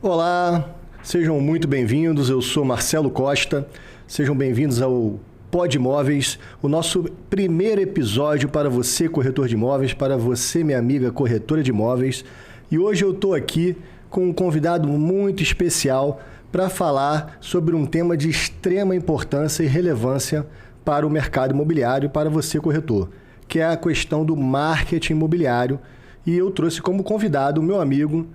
Olá, sejam muito bem-vindos. Eu sou Marcelo Costa. Sejam bem-vindos ao Pod Imóveis, o nosso primeiro episódio para você, corretor de imóveis, para você, minha amiga corretora de imóveis. E hoje eu estou aqui com um convidado muito especial para falar sobre um tema de extrema importância e relevância para o mercado imobiliário e para você, corretor, que é a questão do marketing imobiliário. E eu trouxe como convidado o meu amigo,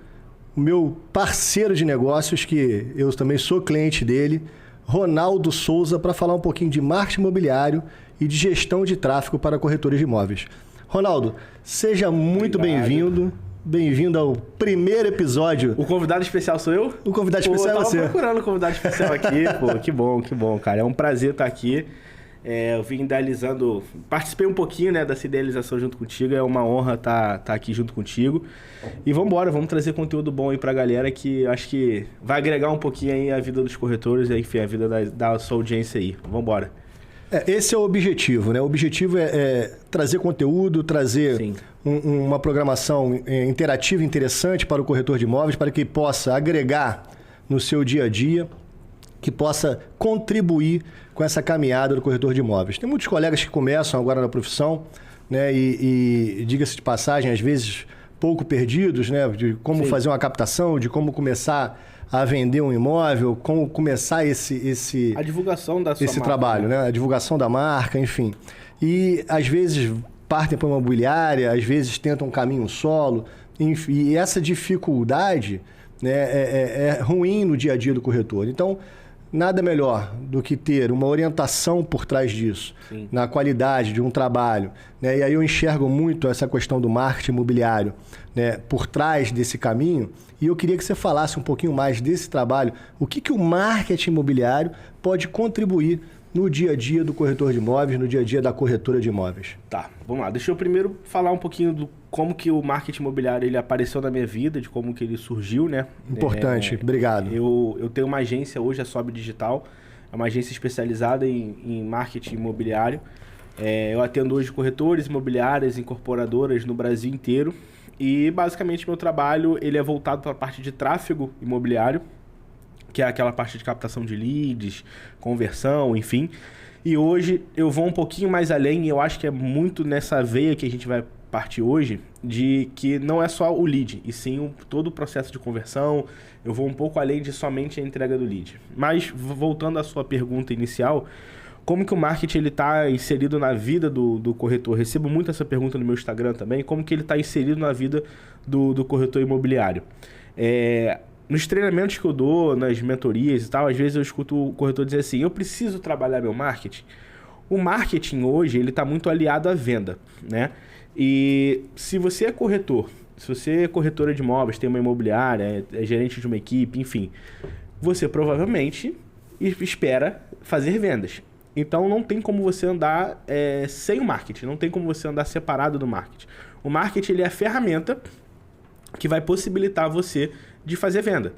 o meu parceiro de negócios, que eu também sou cliente dele, Ronaldo Souza, para falar um pouquinho de marketing imobiliário e de gestão de tráfego para corretores de imóveis. Ronaldo, seja muito bem-vindo. Bem-vindo ao primeiro episódio. O convidado especial sou eu? O convidado especial é você. Eu tava procurando o convidado especial aqui. Pô, que bom, cara. É um prazer estar aqui. Eu vim idealizando, participei um pouquinho, né, dessa idealização junto contigo. É uma honra estar aqui junto contigo. E vamos trazer conteúdo bom aí pra galera, que acho que vai agregar um pouquinho aí a vida dos corretores, enfim, a vida da sua audiência aí. Vambora. Esse é o objetivo, né? O objetivo é trazer conteúdo, trazer uma programação interativa interessante para o corretor de imóveis, para que possa agregar no seu dia a dia, que possa contribuir com essa caminhada do corretor de imóveis. Tem muitos colegas que começam agora na profissão, né? E diga-se de passagem, às vezes pouco perdidos, né? De como fazer uma captação, de como começar a vender um imóvel, como começar a divulgação da sua marca, trabalho, né? A divulgação da marca, enfim. E às vezes partem para uma imobiliária, às vezes tentam um caminho solo, enfim, e essa dificuldade, né, é ruim no dia a dia do corretor. Então, nada melhor do que ter uma orientação por trás disso, na qualidade de um trabalho, né? E aí eu enxergo muito essa questão do marketing imobiliário, né, por trás desse caminho. E eu queria que você falasse um pouquinho mais desse trabalho. O que o marketing imobiliário pode contribuir no dia a dia do corretor de imóveis, no dia a dia da corretora de imóveis? Tá, vamos lá. Deixa eu primeiro falar um pouquinho do como que o marketing imobiliário ele apareceu na minha vida, de como que ele surgiu, né? Importante, obrigado. Eu tenho uma agência hoje, a Sobe Digital, é uma agência especializada em marketing imobiliário. Eu atendo hoje corretores, imobiliárias, incorporadoras no Brasil inteiro. E basicamente meu trabalho ele é voltado para a parte de tráfego imobiliário, que é aquela parte de captação de leads, conversão, enfim. E hoje eu vou um pouquinho mais além, e eu acho que é muito nessa veia que a gente vai partir hoje, de que não é só o lead, e sim todo o processo de conversão. Eu vou um pouco além de somente a entrega do lead. Mas, voltando à sua pergunta inicial, como que o marketing está inserido na vida do corretor? Recebo muito essa pergunta no meu Instagram também, como que ele está inserido na vida do corretor imobiliário? Nos treinamentos que eu dou, nas mentorias e tal, às vezes eu escuto o corretor dizer assim, eu preciso trabalhar meu marketing. O marketing hoje, ele está muito aliado à venda, né? E se você é corretor, se você é corretora de imóveis, tem uma imobiliária, é gerente de uma equipe, enfim, você provavelmente espera fazer vendas. Então não tem como você andar sem o marketing, não tem como você andar separado do marketing. O marketing ele é a ferramenta que vai possibilitar você de fazer venda.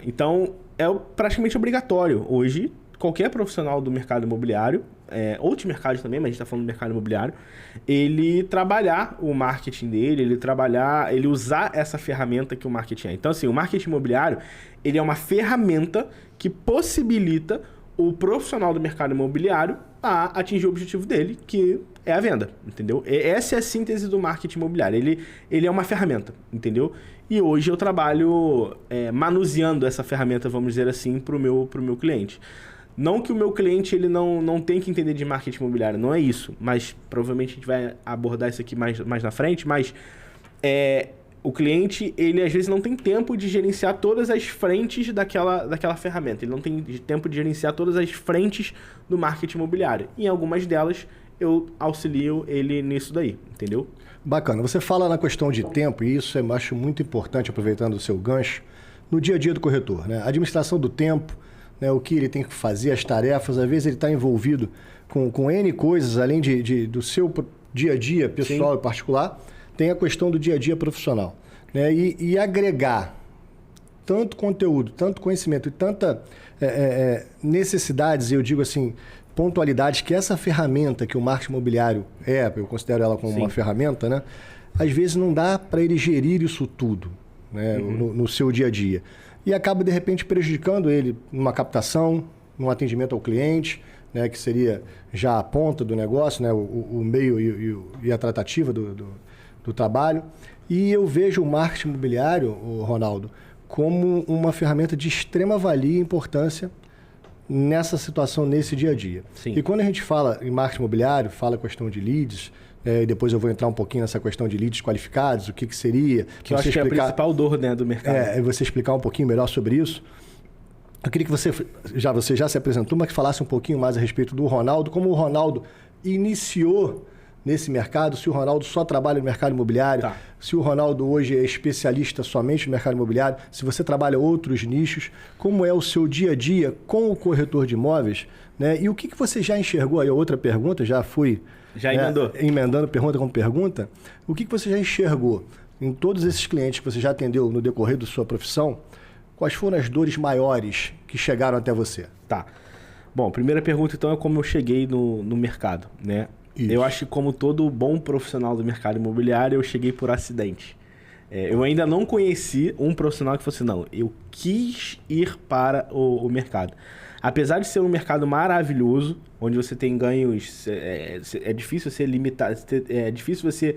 Então, é praticamente obrigatório hoje, qualquer profissional do mercado imobiliário, outros mercados também, mas a gente está falando do mercado imobiliário, ele trabalhar o marketing dele, ele usar essa ferramenta que o marketing é. Então, assim, o marketing imobiliário, ele é uma ferramenta que possibilita o profissional do mercado imobiliário a atingir o objetivo dele, que é a venda, entendeu? Essa é a síntese do marketing imobiliário. Ele é uma ferramenta, entendeu? E hoje eu trabalho manuseando essa ferramenta, vamos dizer assim, pro meu cliente. Não que o meu cliente ele não tem que entender de marketing imobiliário, não é isso. Mas provavelmente a gente vai abordar isso aqui mais na frente, mas o cliente, ele às vezes não tem tempo de gerenciar todas as frentes daquela ferramenta. Ele não tem tempo de gerenciar todas as frentes do marketing imobiliário. Em algumas delas, eu auxilio ele nisso daí, entendeu? Bacana. Você fala na questão de tempo, e isso eu acho muito importante, aproveitando o seu gancho, no dia a dia do corretor, né? A administração do tempo, né? O que ele tem que fazer, as tarefas, às vezes ele está envolvido com N coisas, além do seu dia a dia pessoal e particular, tem a questão do dia a dia profissional, né? E agregar tanto conteúdo, tanto conhecimento e tanta necessidades, eu digo assim, pontualidades, que essa ferramenta que o marketing imobiliário eu considero ela como uma ferramenta, né? Às vezes não dá para ele gerir isso tudo, né, no seu dia a dia. E acaba, de repente, prejudicando ele numa captação, num atendimento ao cliente, né, que seria já a ponta do negócio, né, o meio e a tratativa do trabalho. E eu vejo o marketing imobiliário, Ronaldo, como uma ferramenta de extrema valia e importância nessa situação, nesse dia a dia. Sim. E quando a gente fala em marketing imobiliário, fala questão de leads, e depois eu vou entrar um pouquinho nessa questão de leads qualificados, o que seria. Que eu acho que é a principal dor, né, do mercado. Você explicar um pouquinho melhor sobre isso. Eu queria que você já se apresentou, mas que falasse um pouquinho mais a respeito do Ronaldo, como o Ronaldo iniciou nesse mercado, se o Ronaldo só trabalha no mercado imobiliário, se o Ronaldo hoje é especialista somente no mercado imobiliário, se você trabalha outros nichos, como é o seu dia a dia com o corretor de imóveis, né? E o que você já enxergou aí? Outra pergunta, já fui emendando pergunta com pergunta. O que você já enxergou em todos esses clientes que você já atendeu no decorrer da sua profissão? Quais foram as dores maiores que chegaram até você? Tá. Bom, primeira pergunta então é como eu cheguei no mercado, né? Isso. Eu acho que como todo bom profissional do mercado imobiliário, eu cheguei por acidente. Eu ainda não conheci um profissional que fosse, não, eu quis ir para o mercado. Apesar de ser um mercado maravilhoso, onde você tem ganhos, é difícil você limitar, é difícil você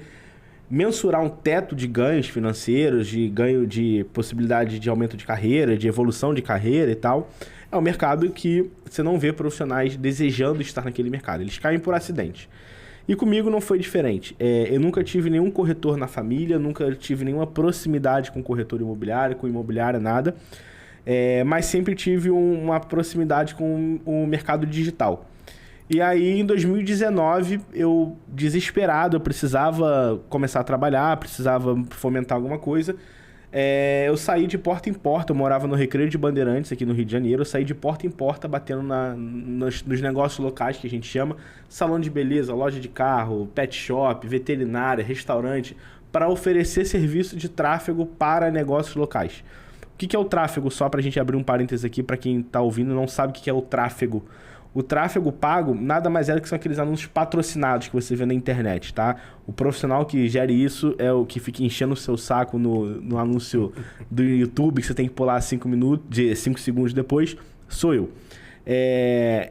mensurar um teto de ganhos financeiros, de ganho de possibilidade de aumento de carreira, de evolução de carreira e tal. É um mercado que você não vê profissionais desejando estar naquele mercado. Eles caem por acidente. E comigo não foi diferente. Eu nunca tive nenhum corretor na família, nunca tive nenhuma proximidade com corretor imobiliário, com imobiliária, nada. Mas sempre tive uma proximidade com o mercado digital. E aí, em 2019, eu, desesperado, eu precisava começar a trabalhar, precisava fomentar alguma coisa. Eu saí de porta em porta, eu morava no Recreio de Bandeirantes, aqui no Rio de Janeiro. Eu saí de porta em porta, batendo nos negócios locais, que a gente chama, salão de beleza, loja de carro, pet shop, veterinária, restaurante, para oferecer serviço de tráfego para negócios locais. O que é o tráfego? Só para a gente abrir um parênteses aqui, para quem está ouvindo e não sabe o que é o tráfego. O tráfego pago nada mais é do que são aqueles anúncios patrocinados que você vê na internet, tá? O profissional que gere isso é o que fica enchendo o seu saco no anúncio do YouTube, que você tem que pular 5 segundos depois, sou eu.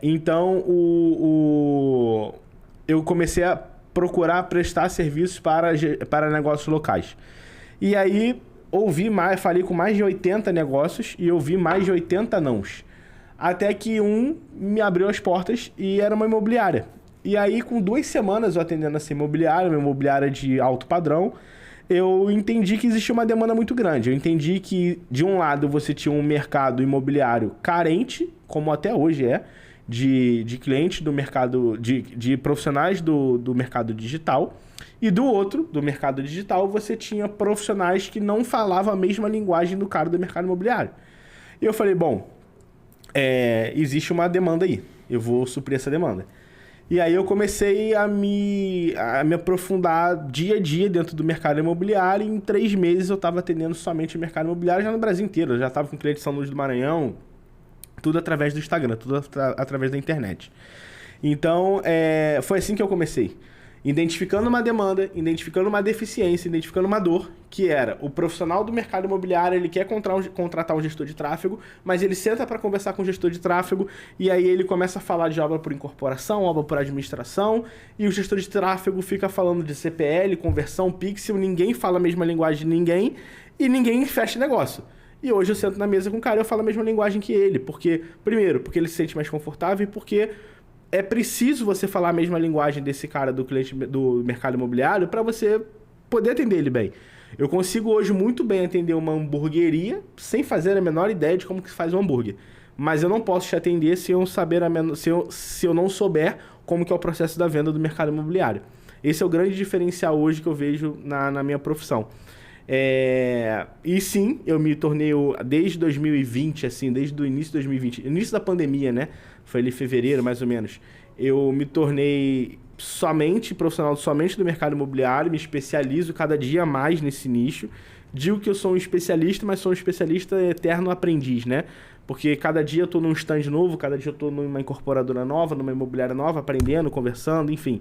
Então, eu comecei a procurar prestar serviços para negócios locais. E aí, falei com mais de 80 negócios e ouvi mais de 80 nãos. Até que um me abriu as portas e era uma imobiliária. E aí, com 2 semanas eu atendendo essa imobiliária, uma imobiliária de alto padrão, eu entendi que existia uma demanda muito grande. Eu entendi que, de um lado, você tinha um mercado imobiliário carente, como até hoje de clientes do mercado, de profissionais do mercado digital. E do outro, do mercado digital, você tinha profissionais que não falavam a mesma linguagem do cara do mercado imobiliário. E eu falei, bom, existe uma demanda aí, eu vou suprir essa demanda. E aí eu comecei a me aprofundar dia a dia dentro do mercado imobiliário e em 3 meses eu estava atendendo somente o mercado imobiliário já no Brasil inteiro. Eu já estava com cliente de São Luís do Maranhão, tudo através do Instagram, tudo através da internet. Então, foi assim que eu comecei. Identificando uma demanda, identificando uma deficiência, identificando uma dor, que era o profissional do mercado imobiliário, ele quer contratar um gestor de tráfego, mas ele senta para conversar com o gestor de tráfego e aí ele começa a falar de obra por incorporação, obra por administração, e o gestor de tráfego fica falando de CPL, conversão, pixel, ninguém fala a mesma linguagem de ninguém e ninguém fecha negócio. E hoje eu sento na mesa com o cara e eu falo a mesma linguagem que ele, porque, primeiro, porque ele se sente mais confortável e porque é preciso você falar a mesma linguagem desse cara do cliente do mercado imobiliário para você poder atender ele bem. Eu consigo hoje muito bem atender uma hamburgueria sem fazer a menor ideia de como que se faz um hambúrguer. Mas eu não posso te atender se eu não souber como que é o processo da venda do mercado imobiliário. Esse é o grande diferencial hoje que eu vejo na minha profissão. E sim, eu me tornei, desde 2020, assim, desde o início de 2020, início da pandemia, né? Foi ali em fevereiro, mais ou menos. Eu me tornei profissional somente do mercado imobiliário, me especializo cada dia mais nesse nicho. Digo que eu sou um especialista, mas sou um especialista eterno aprendiz, né? Porque cada dia eu estou num stand novo, cada dia eu estou numa incorporadora nova, numa imobiliária nova, aprendendo, conversando, enfim.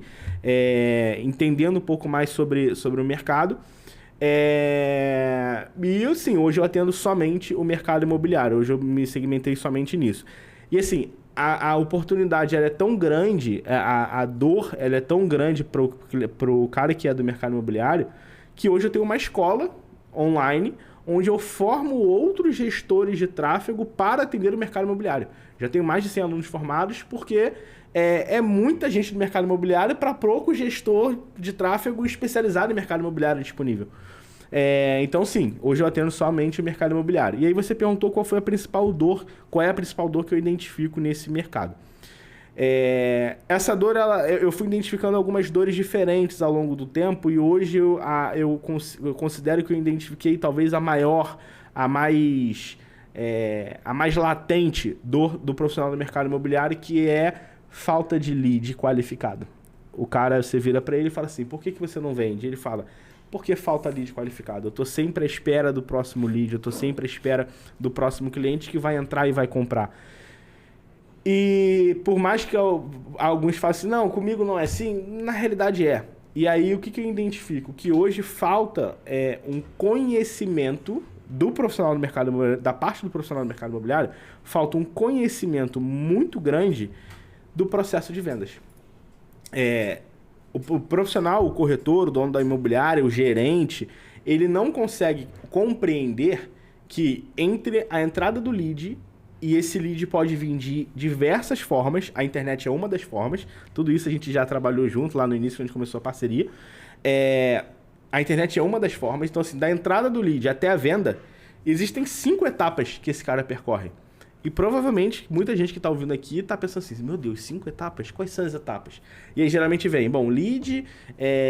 Entendendo um pouco mais sobre o mercado. E assim, hoje eu atendo somente o mercado imobiliário. Hoje eu me segmentei somente nisso. E assim, a oportunidade ela é tão grande, a dor ela é tão grande pro cara que é do mercado imobiliário, que hoje eu tenho uma escola online onde eu formo outros gestores de tráfego para atender o mercado imobiliário. Já tenho mais de 100 alunos formados, porque é muita gente do mercado imobiliário para pouco gestor de tráfego especializado em mercado imobiliário disponível. Então, sim, hoje eu atendo somente o mercado imobiliário. E aí você perguntou qual é a principal dor que eu identifico nesse mercado. Essa dor, eu fui identificando algumas dores diferentes ao longo do tempo, e hoje eu considero que eu identifiquei talvez a maior, a mais latente dor do profissional do mercado imobiliário, que é falta de lead qualificado. O cara, você vira para ele e fala assim, por que você não vende? Ele fala, porque falta lead qualificado. Eu estou sempre à espera do próximo lead, eu estou sempre à espera do próximo cliente que vai entrar e vai comprar. E por mais que alguns falem assim, não, comigo não é assim, na realidade é. E aí o que eu identifico? Que hoje falta um conhecimento do profissional do mercado imobiliário, da parte do profissional do mercado imobiliário, falta um conhecimento muito grande do processo de vendas. O profissional, o corretor, o dono da imobiliária, o gerente, ele não consegue compreender que entre a entrada do lead e esse lead pode vir de diversas formas, a internet é uma das formas, tudo isso a gente já trabalhou junto lá no início, quando a gente começou a parceria. A internet é uma das formas, então assim, da entrada do lead até a venda, existem 5 etapas que esse cara percorre. E provavelmente, muita gente que está ouvindo aqui está pensando assim, meu Deus, 5 etapas? Quais são as etapas? E aí geralmente vem, lead,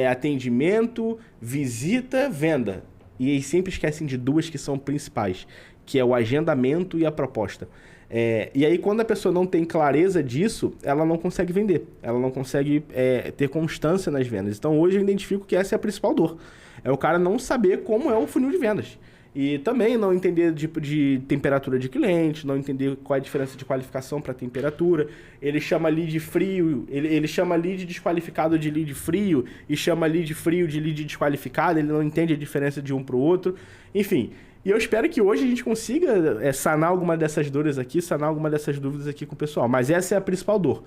atendimento, visita, venda. E aí sempre esquecem de 2 que são principais, que é o agendamento e a proposta. E aí quando a pessoa não tem clareza disso, ela não consegue vender. Ela não consegue ter constância nas vendas. Então hoje eu identifico que essa é a principal dor. É o cara não saber como é o funil de vendas. E também não entender de temperatura de cliente, não entender qual é a diferença de qualificação para temperatura. Ele chama lead frio, ele chama lead desqualificado de lead frio e chama lead frio de lead desqualificado, ele não entende a diferença de um para o outro. Enfim, e eu espero que hoje a gente consiga sanar alguma dessas dores aqui, sanar alguma dessas dúvidas aqui com o pessoal. Mas essa é a principal dor.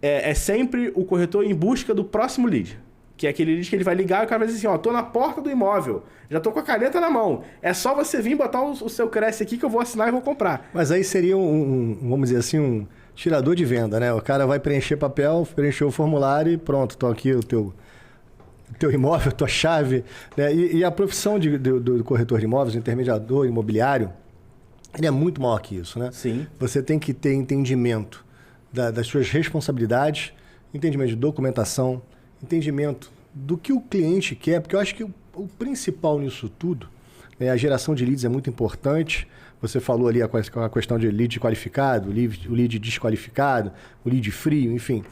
É sempre o corretor em busca do próximo lead. Que é aquele lead que ele vai ligar e o cara vai dizer assim, tô na porta do imóvel, já tô com a caneta na mão. É só você vir botar o seu Cresce aqui que eu vou assinar e vou comprar. Mas aí seria vamos dizer assim, um tirador de venda, né? O cara vai preencher papel, preencher o formulário e pronto, tô aqui o teu imóvel, tua chave. Né? E a profissão do corretor de imóveis, intermediador imobiliário, ele é muito maior que isso, né? Sim. Você tem que ter entendimento das suas responsabilidades, entendimento de documentação, entendimento do que o cliente quer, porque eu acho que o principal nisso tudo, a geração de leads é muito importante. Você falou ali a questão de lead qualificado, o lead desqualificado, o lead frio, enfim.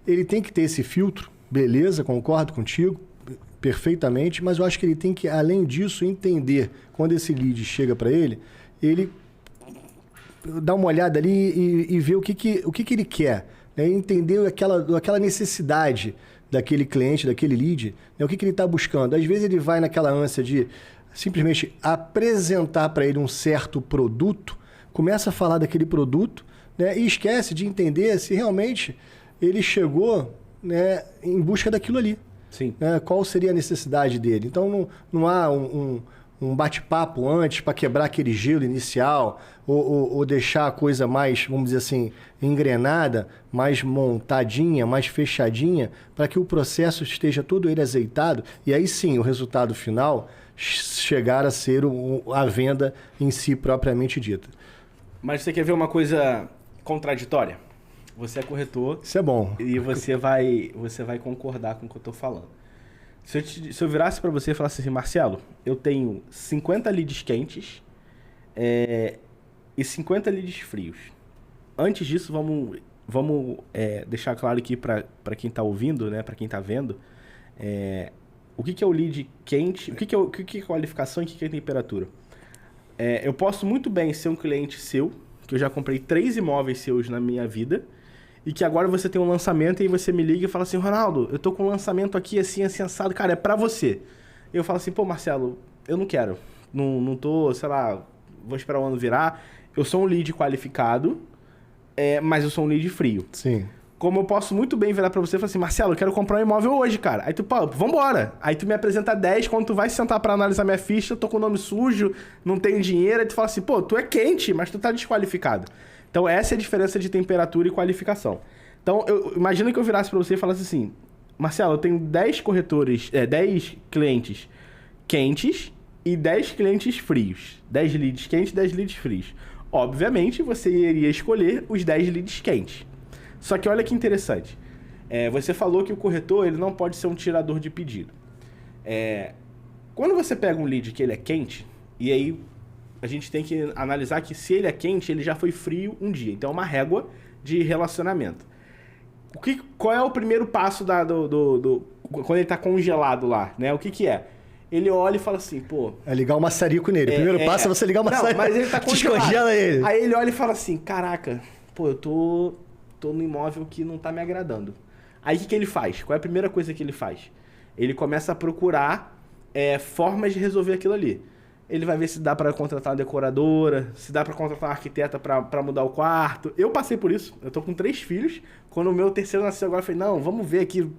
Ele tem que ter esse filtro, beleza, concordo contigo, perfeitamente, mas eu acho que ele tem que, além disso, entender quando esse lead chega para ele dá uma olhada ali e ver o que ele quer, né? Entender aquela necessidade daquele cliente, daquele lead, né? O que ele está buscando. Às vezes ele vai naquela ânsia de simplesmente apresentar para ele um certo produto, começa a falar daquele produto, né? E esquece de entender se realmente ele chegou, né, em busca daquilo ali. Sim. Né? Qual seria a necessidade dele. Então não há um bate-papo antes para quebrar aquele gelo inicial ou deixar a coisa mais, vamos dizer assim, engrenada, mais montadinha, mais fechadinha, para que o processo esteja todo ele azeitado e aí sim o resultado final chegar a ser a venda em si propriamente dita. Mas você quer ver uma coisa contraditória? Você é corretor. Isso é bom. E você vai concordar com o que eu estou falando. Se eu virasse para você e falasse assim, Marcelo, eu tenho 50 leads quentes e 50 leads frios. Antes disso, vamos deixar claro aqui para quem está ouvindo, né, para quem está vendo, o que é o lead quente, o que é qualificação e o que é temperatura. Eu posso muito bem ser um cliente seu, que eu já comprei 3 imóveis seus na minha vida, e que agora você tem um lançamento e aí você me liga e fala assim, Ronaldo, eu tô com um lançamento aqui assim, assado, cara, é pra você. Eu falo assim, pô, Marcelo, eu não quero, não tô, sei lá, vou esperar o ano virar. Eu sou um lead qualificado, mas eu sou um lead frio. Sim. Como eu posso muito bem virar pra você e falar assim, Marcelo, eu quero comprar um imóvel hoje, cara. Aí tu, pô, vambora. Aí tu me apresenta 10, quando tu vai sentar pra analisar minha ficha, eu tô com o nome sujo, não tenho dinheiro, aí tu fala assim, pô, tu é quente, mas tu tá desqualificado. Então essa é a diferença de temperatura e qualificação. Então, imagina que eu virasse pra você e falasse assim, Marcelo, eu tenho 10 clientes quentes e 10 clientes frios. 10 leads quentes e 10 leads frios. Obviamente, você iria escolher os 10 leads quentes. Só que olha que interessante. Você falou que o corretor ele não pode ser um tirador de pedido. Quando você pega um lead que ele é quente, e aí a gente tem que analisar que se ele é quente, ele já foi frio um dia. Então é uma régua de relacionamento. Qual é o primeiro passo quando ele está congelado lá? Né? O que é? Ele olha e fala assim, pô... É ligar o maçarico nele. O primeiro passo é você ligar o maçarico. Não, mas ele tá congelado. Descongela ele. Aí ele olha e fala assim, caraca, pô, eu tô no imóvel que não tá me agradando. Aí o que ele faz? Qual é a primeira coisa que ele faz? Ele começa a procurar formas de resolver aquilo ali. Ele vai ver se dá para contratar uma decoradora, se dá para contratar uma arquiteta para mudar o quarto. Eu passei por isso. Eu tô com 3 filhos. Quando o meu terceiro nasceu agora, eu falei, não, vamos ver aqui.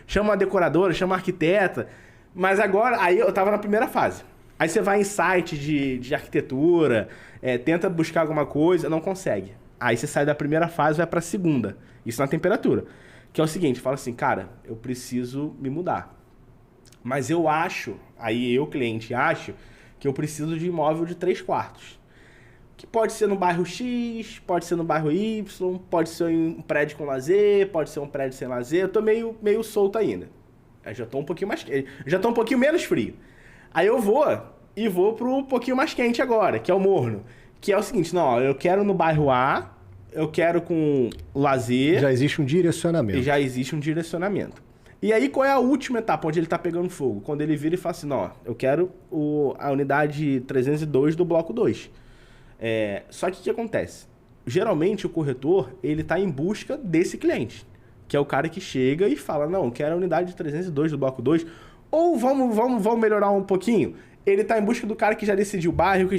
Chama uma decoradora, chama uma arquiteta. Mas agora, aí eu tava na primeira fase. Aí você vai em site de arquitetura, tenta buscar alguma coisa, não consegue. Aí você sai da primeira fase e vai pra segunda. Isso na temperatura. Que é o seguinte, fala assim, cara, eu preciso me mudar. Mas eu acho, aí eu, cliente, acho que eu preciso de imóvel de 3 quartos. Que pode ser no bairro X, pode ser no bairro Y, pode ser um prédio com lazer, pode ser um prédio sem lazer. Eu tô meio solto ainda. Eu já tô um pouquinho mais... Já tô um pouquinho menos frio. Aí eu vou pro pouquinho mais quente agora, que é o morno. Que é o seguinte, não, ó, eu quero no bairro A, eu quero com lazer... Já existe um direcionamento. E já existe um direcionamento. E aí, qual é a última etapa onde ele tá pegando fogo? Quando ele vira e fala assim, não, ó, eu quero a unidade 302 do bloco 2. Só que o que acontece? Geralmente, o corretor, ele tá em busca desse cliente. Que é o cara que chega e fala, não, eu quero a unidade 302 do bloco 2. Ou vamos melhorar um pouquinho? Ele tá em busca do cara que já decidiu o bairro, ele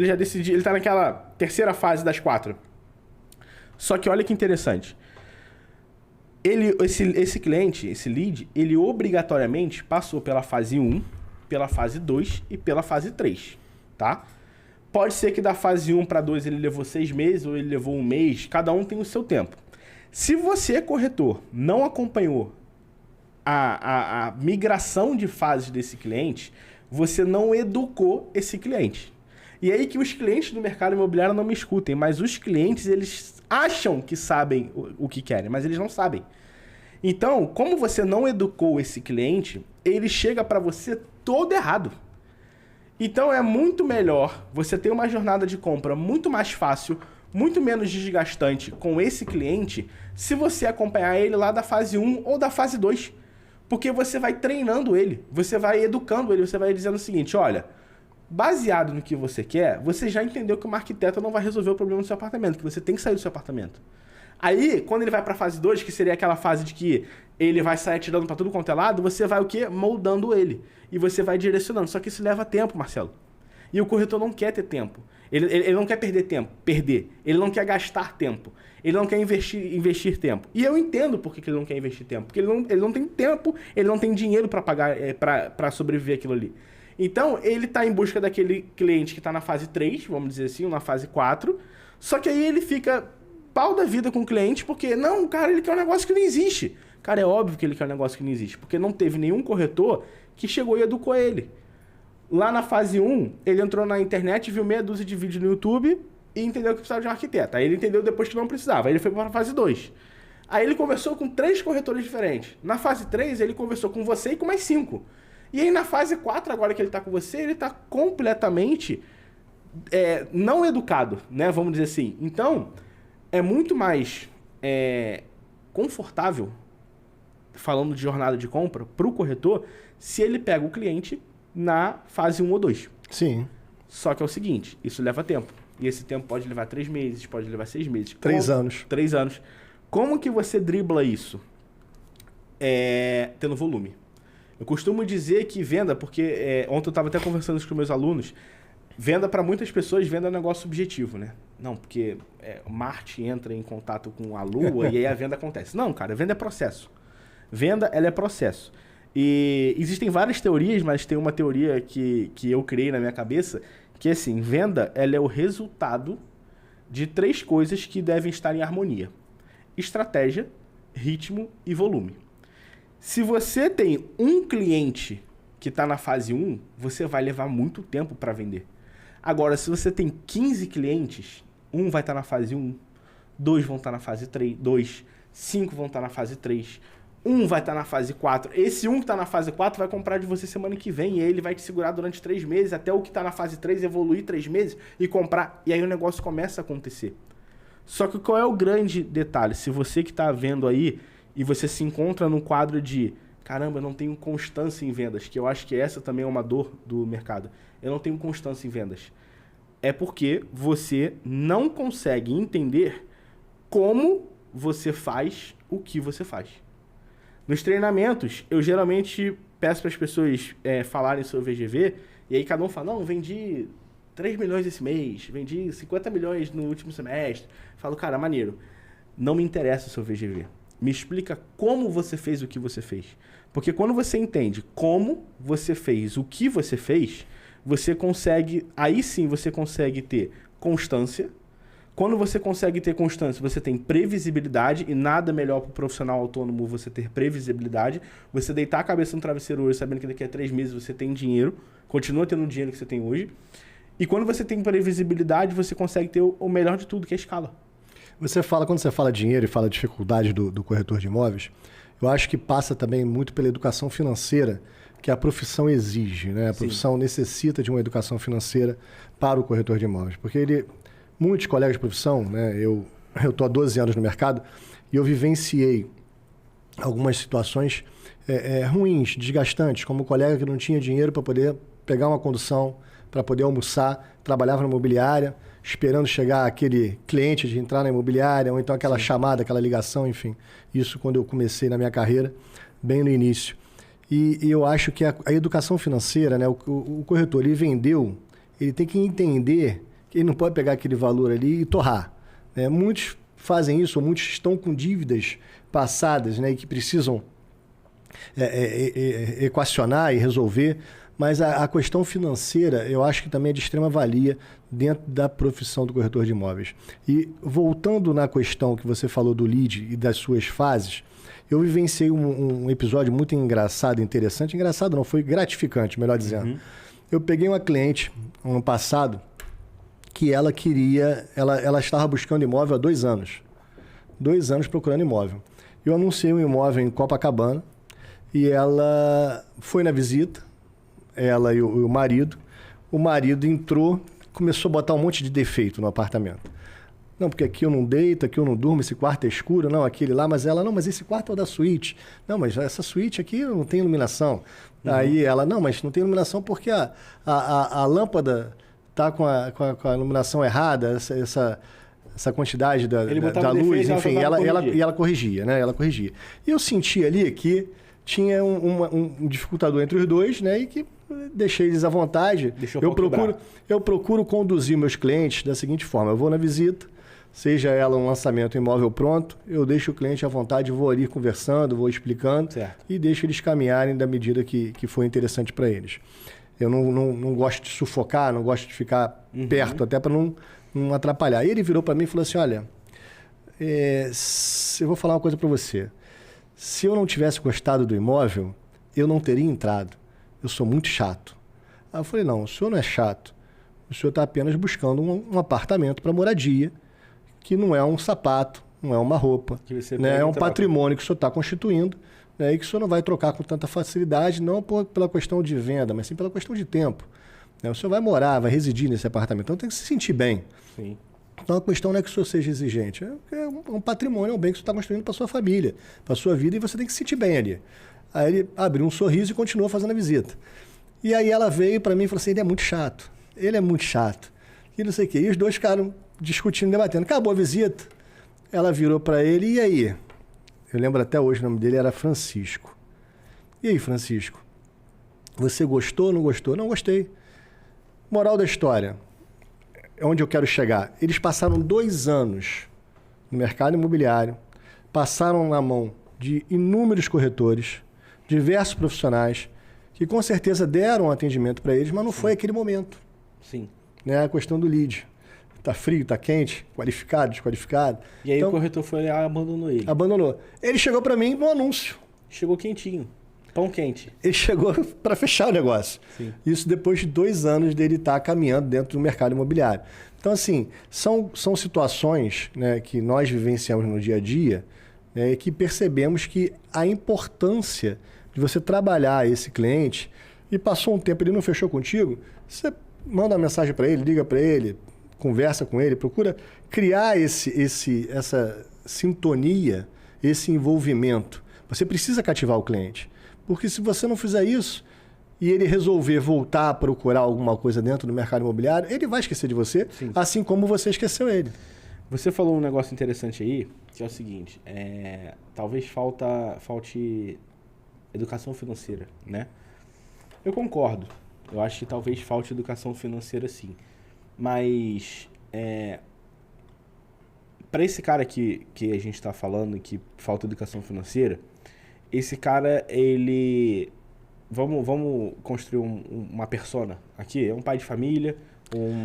já decidiu, ele tá naquela terceira fase das 4. Só que olha que interessante. Esse cliente, esse lead, ele obrigatoriamente passou pela fase 1, pela fase 2 e pela fase 3, tá? Pode ser que da fase 1 para 2 ele levou 6 meses ou ele levou 1 mês, cada um tem o seu tempo. Se você, corretor, não acompanhou a migração de fases desse cliente, você não educou esse cliente. E aí que os clientes do mercado imobiliário não me escutem, mas os clientes, eles acham que sabem o que querem, mas eles não sabem. Então, como você não educou esse cliente, ele chega para você todo errado. Então, é muito melhor você ter uma jornada de compra muito mais fácil, muito menos desgastante com esse cliente, se você acompanhar ele lá da fase 1 ou da fase 2. Porque você vai treinando ele, você vai educando ele, você vai dizendo o seguinte, olha, baseado no que você quer, você já entendeu que uma arquiteta não vai resolver o problema do seu apartamento, que você tem que sair do seu apartamento. Aí, quando ele vai para a fase 2, que seria aquela fase de que ele vai sair atirando para tudo quanto é lado, você vai o quê? Moldando ele. E você vai direcionando. Só que isso leva tempo, Marcelo. E o corretor não quer ter tempo. Ele não quer perder tempo. Ele não quer gastar tempo. Ele não quer investir tempo. E eu entendo por que ele não quer investir tempo. Porque ele não tem tempo, ele não tem dinheiro para pagar, para sobreviver aquilo ali. Então, ele está em busca daquele cliente que está na fase 3, vamos dizer assim, ou na fase 4. Só que aí ele fica pau da vida com o cliente, porque, não, cara, ele quer um negócio que não existe. Cara, é óbvio que ele quer um negócio que não existe, porque não teve nenhum corretor que chegou e educou ele. Lá na fase 1, ele entrou na internet, viu meia dúzia de vídeos no YouTube e entendeu que precisava de um arquiteto. Aí ele entendeu depois que não precisava. Aí ele foi para a fase 2. Aí ele conversou com 3 corretores diferentes. Na fase 3, ele conversou com você e com mais 5. E aí na fase 4, agora que ele está com você, ele está completamente não educado, né? Vamos dizer assim. Então, é muito mais confortável, falando de jornada de compra, para o corretor, se ele pega o cliente na fase 1 ou 2. Sim. Só que é o seguinte, isso leva tempo. E esse tempo pode levar 3 meses, pode levar 6 meses. 3 anos. 3 anos. Como que você dribla isso? Tendo volume. Eu costumo dizer que venda, porque ontem eu estava até conversando isso com meus alunos, venda para muitas pessoas, venda é um negócio subjetivo, né? Não, porque Marte entra em contato com a Lua e aí a venda acontece. Não, cara, venda é processo. Venda, ela é processo. E existem várias teorias, mas tem uma teoria que eu criei na minha cabeça, que assim, venda, ela é o resultado de 3 coisas que devem estar em harmonia. Estratégia, ritmo e volume. Se você tem um cliente que está na fase 1, você vai levar muito tempo para vender. Agora, se você tem 15 clientes, um vai estar na fase 1, 2 vão estar na fase 3, 5 vão estar na fase 3, um vai estar na fase 4. Esse um que está na fase 4 vai comprar de você semana que vem e aí ele vai te segurar durante 3 meses, até o que está na fase 3 evoluir 3 meses e comprar. E aí o negócio começa a acontecer. Só que qual é o grande detalhe? Se você que está vendo aí e você se encontra num quadro de caramba, eu não tenho constância em vendas, que eu acho que essa também é uma dor do mercado. Eu não tenho constância em vendas. É porque você não consegue entender como você faz o que você faz. Nos treinamentos, eu geralmente peço para as pessoas falarem sobre o VGV, e aí cada um fala, não, vendi 3 milhões esse mês, vendi 50 milhões no último semestre. Falo, cara, maneiro, não me interessa o seu VGV. Me explica como você fez o que você fez. Porque quando você entende como você fez o que você fez, você consegue, aí sim você consegue ter constância. Quando você consegue ter constância, você tem previsibilidade, e nada melhor para o profissional autônomo você ter previsibilidade. Você deitar a cabeça no travesseiro hoje, sabendo que daqui a 3 meses você tem dinheiro, continua tendo o dinheiro que você tem hoje. E quando você tem previsibilidade, você consegue ter o melhor de tudo, que é a escala. Quando você fala dinheiro e fala dificuldade do corretor de imóveis, eu acho que passa também muito pela educação financeira que a profissão exige, né? A profissão necessita de uma educação financeira para o corretor de imóveis, porque muitos colegas de profissão, né? Eu estou há 12 anos no mercado e eu vivenciei algumas situações ruins, desgastantes, como um colega que não tinha dinheiro para poder pegar uma condução, para poder almoçar, trabalhava na imobiliária, esperando chegar aquele cliente de entrar na imobiliária, ou então aquela chamada, aquela ligação, enfim. Isso quando eu comecei na minha carreira, bem no início. E eu acho que a educação financeira, né, o corretor, ele vendeu, ele tem que entender que ele não pode pegar aquele valor ali e torrar. Né? Muitos fazem isso, ou muitos estão com dívidas passadas, né, e que precisam equacionar e resolver. Mas a questão financeira, eu acho que também é de extrema valia dentro da profissão do corretor de imóveis. E voltando na questão que você falou do lead e das suas fases, eu vivenciei um episódio muito engraçado, interessante. Engraçado não, foi gratificante, melhor dizendo. Uhum. Eu peguei uma cliente, ano passado, que ela estava buscando imóvel há 2 anos. 2 anos procurando imóvel. Eu anunciei um imóvel em Copacabana e ela foi na visita, ela e o marido. O marido entrou, começou a botar um monte de defeito no apartamento. Não, porque aqui eu não deito, aqui eu não durmo, esse quarto é escuro, não, aquele lá, mas ela, não, mas esse quarto é o da suíte. Não, mas essa suíte aqui não tem iluminação. Uhum. Aí ela, não, mas não tem iluminação porque a lâmpada está com a iluminação errada, essa quantidade da luz, enfim, e ela corrigia, né? Ela corrigia. E eu senti ali que tinha um dificultador entre os dois, né? E que deixei eles à vontade. Eu procuro conduzir meus clientes da seguinte forma: eu vou na visita, seja ela um lançamento imóvel pronto, eu deixo o cliente à vontade, vou ali conversando, vou explicando, certo, e deixo eles caminharem da medida que for interessante para eles. Eu não gosto de sufocar, não gosto de ficar perto, até para não atrapalhar. E ele virou para mim e falou assim: olha, eu vou falar uma coisa para você. Se eu não tivesse gostado do imóvel, eu não teria entrado. Eu sou muito chato. Aí eu falei: não, o senhor não é chato. O senhor está apenas buscando um apartamento para moradia, que não é um sapato, não é uma roupa, né? É um patrimônio que o senhor está constituindo, né? E que o senhor não vai trocar com tanta facilidade, não pela questão de venda, mas sim pela questão de tempo. Né? O senhor vai morar, vai residir nesse apartamento, então tem que se sentir bem. Sim. Então a questão não é que o senhor seja exigente, é um patrimônio, é um bem que o senhor está construindo para sua família, para sua vida, e você tem que se sentir bem ali. Aí ele abriu um sorriso e continuou fazendo a visita. E aí ela veio para mim e falou assim: ele é muito chato, e não sei o quê. E os dois ficaram discutindo, debatendo. Acabou a visita, ela virou para ele: e aí? Eu lembro até hoje, o nome dele era Francisco. E aí, Francisco? Você gostou ou não gostou? Não gostei. Moral da história, onde eu quero chegar. Eles passaram 2 anos no mercado imobiliário, passaram na mão de inúmeros corretores, diversos profissionais, que com certeza deram atendimento para eles, mas não foi aquele momento. Sim. Né? A questão do lead. Tá frio, tá quente, qualificado, desqualificado. E aí então, o corretor foi lá e abandonou ele. Abandonou. Ele chegou para mim no anúncio. Chegou quentinho. Pão quente. Ele chegou para fechar o negócio. Sim. Isso depois de 2 anos dele estar caminhando dentro do mercado imobiliário. Então, assim, são situações, né, que nós vivenciamos no dia a dia, né, que percebemos que a importância de você trabalhar esse cliente e passou um tempo, ele não fechou contigo, você manda uma mensagem para ele, liga para ele, conversa com ele, procura criar essa sintonia, esse envolvimento. Você precisa cativar o cliente. Porque se você não fizer isso e ele resolver voltar a procurar alguma coisa dentro do mercado imobiliário, ele vai esquecer de você, Sim. assim como você esqueceu ele. Você falou um negócio interessante aí, que é o seguinte, talvez falte educação financeira, né? Eu concordo. Eu acho que talvez falte educação financeira sim. Mas para esse cara que a gente está falando que falta educação financeira, esse cara, ele... Vamos construir uma persona aqui. É um pai de família.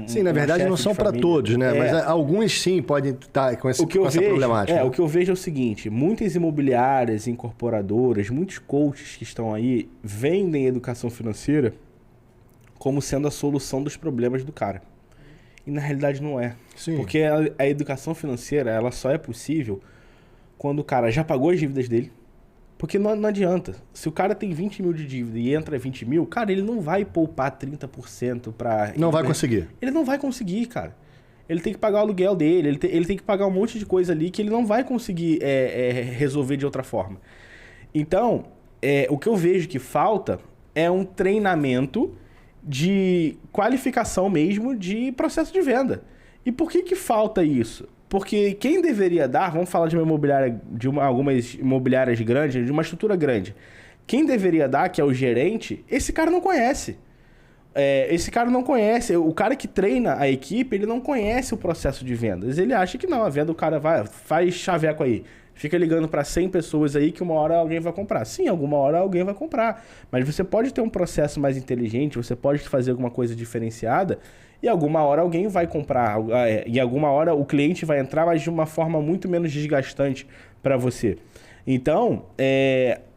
Sim, na verdade não são para todos, né? Mas alguns sim podem estar com essa problemática. O que eu vejo é o seguinte. Muitas imobiliárias, incorporadoras, muitos coaches que estão aí vendem educação financeira como sendo a solução dos problemas do cara. E na realidade não é. Sim. Porque a educação financeira, ela só é possível quando o cara já pagou as dívidas dele. Porque não adianta. Se o cara tem 20 mil de dívida e entra 20 mil, cara, ele não vai poupar 30% para... Não vai conseguir. Ele não vai conseguir, cara. Ele tem que pagar o aluguel dele, ele tem que pagar um monte de coisa ali que ele não vai conseguir resolver de outra forma. Então, o que eu vejo que falta é um treinamento de qualificação mesmo de processo de venda. E por que falta isso? Porque quem deveria dar, vamos falar de uma imobiliária, algumas imobiliárias grandes, de uma estrutura grande. Quem deveria dar, que é o gerente, esse cara não conhece. Esse cara não conhece. O cara que treina a equipe, ele não conhece o processo de vendas. Ele acha que não, a venda o cara faz chaveco aí. Fica ligando para 100 pessoas aí que uma hora alguém vai comprar. Sim, alguma hora alguém vai comprar. Mas você pode ter um processo mais inteligente, você pode fazer alguma coisa diferenciada e alguma hora alguém vai comprar. E alguma hora o cliente vai entrar, mas de uma forma muito menos desgastante para você. Então,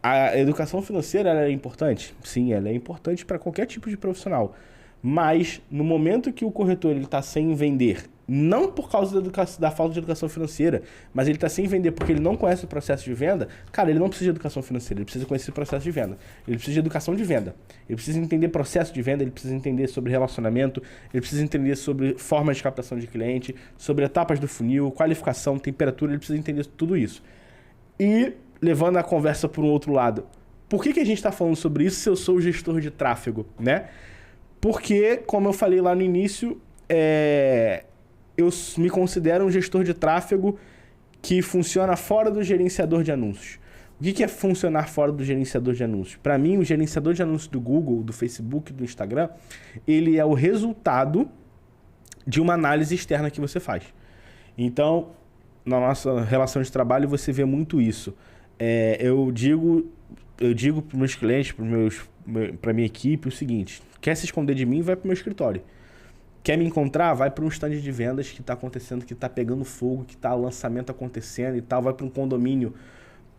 a educação financeira ela é importante? Sim, ela é importante para qualquer tipo de profissional. Mas no momento que o corretor está sem vender, não por causa da falta de educação financeira, mas ele está sem vender porque ele não conhece o processo de venda, cara, ele não precisa de educação financeira, ele precisa conhecer o processo de venda. Ele precisa de educação de venda. Ele precisa entender processo de venda, ele precisa entender sobre relacionamento, ele precisa entender sobre formas de captação de cliente, sobre etapas do funil, qualificação, temperatura, ele precisa entender tudo isso. E levando a conversa para um outro lado, por que a gente está falando sobre isso se eu sou o gestor de tráfego, né? Porque, como eu falei lá no início, eu me considero um gestor de tráfego que funciona fora do gerenciador de anúncios. O que é funcionar fora do gerenciador de anúncios? Para mim, o gerenciador de anúncios do Google, do Facebook, do Instagram, ele é o resultado de uma análise externa que você faz. Então, na nossa relação de trabalho, você vê muito isso. Eu digo para os meus clientes, para minha equipe, o seguinte: quer se esconder de mim, vai para o meu escritório. Quer me encontrar? Vai para um stand de vendas que está acontecendo, que está pegando fogo, que está lançamento acontecendo e tal. Vai para um condomínio,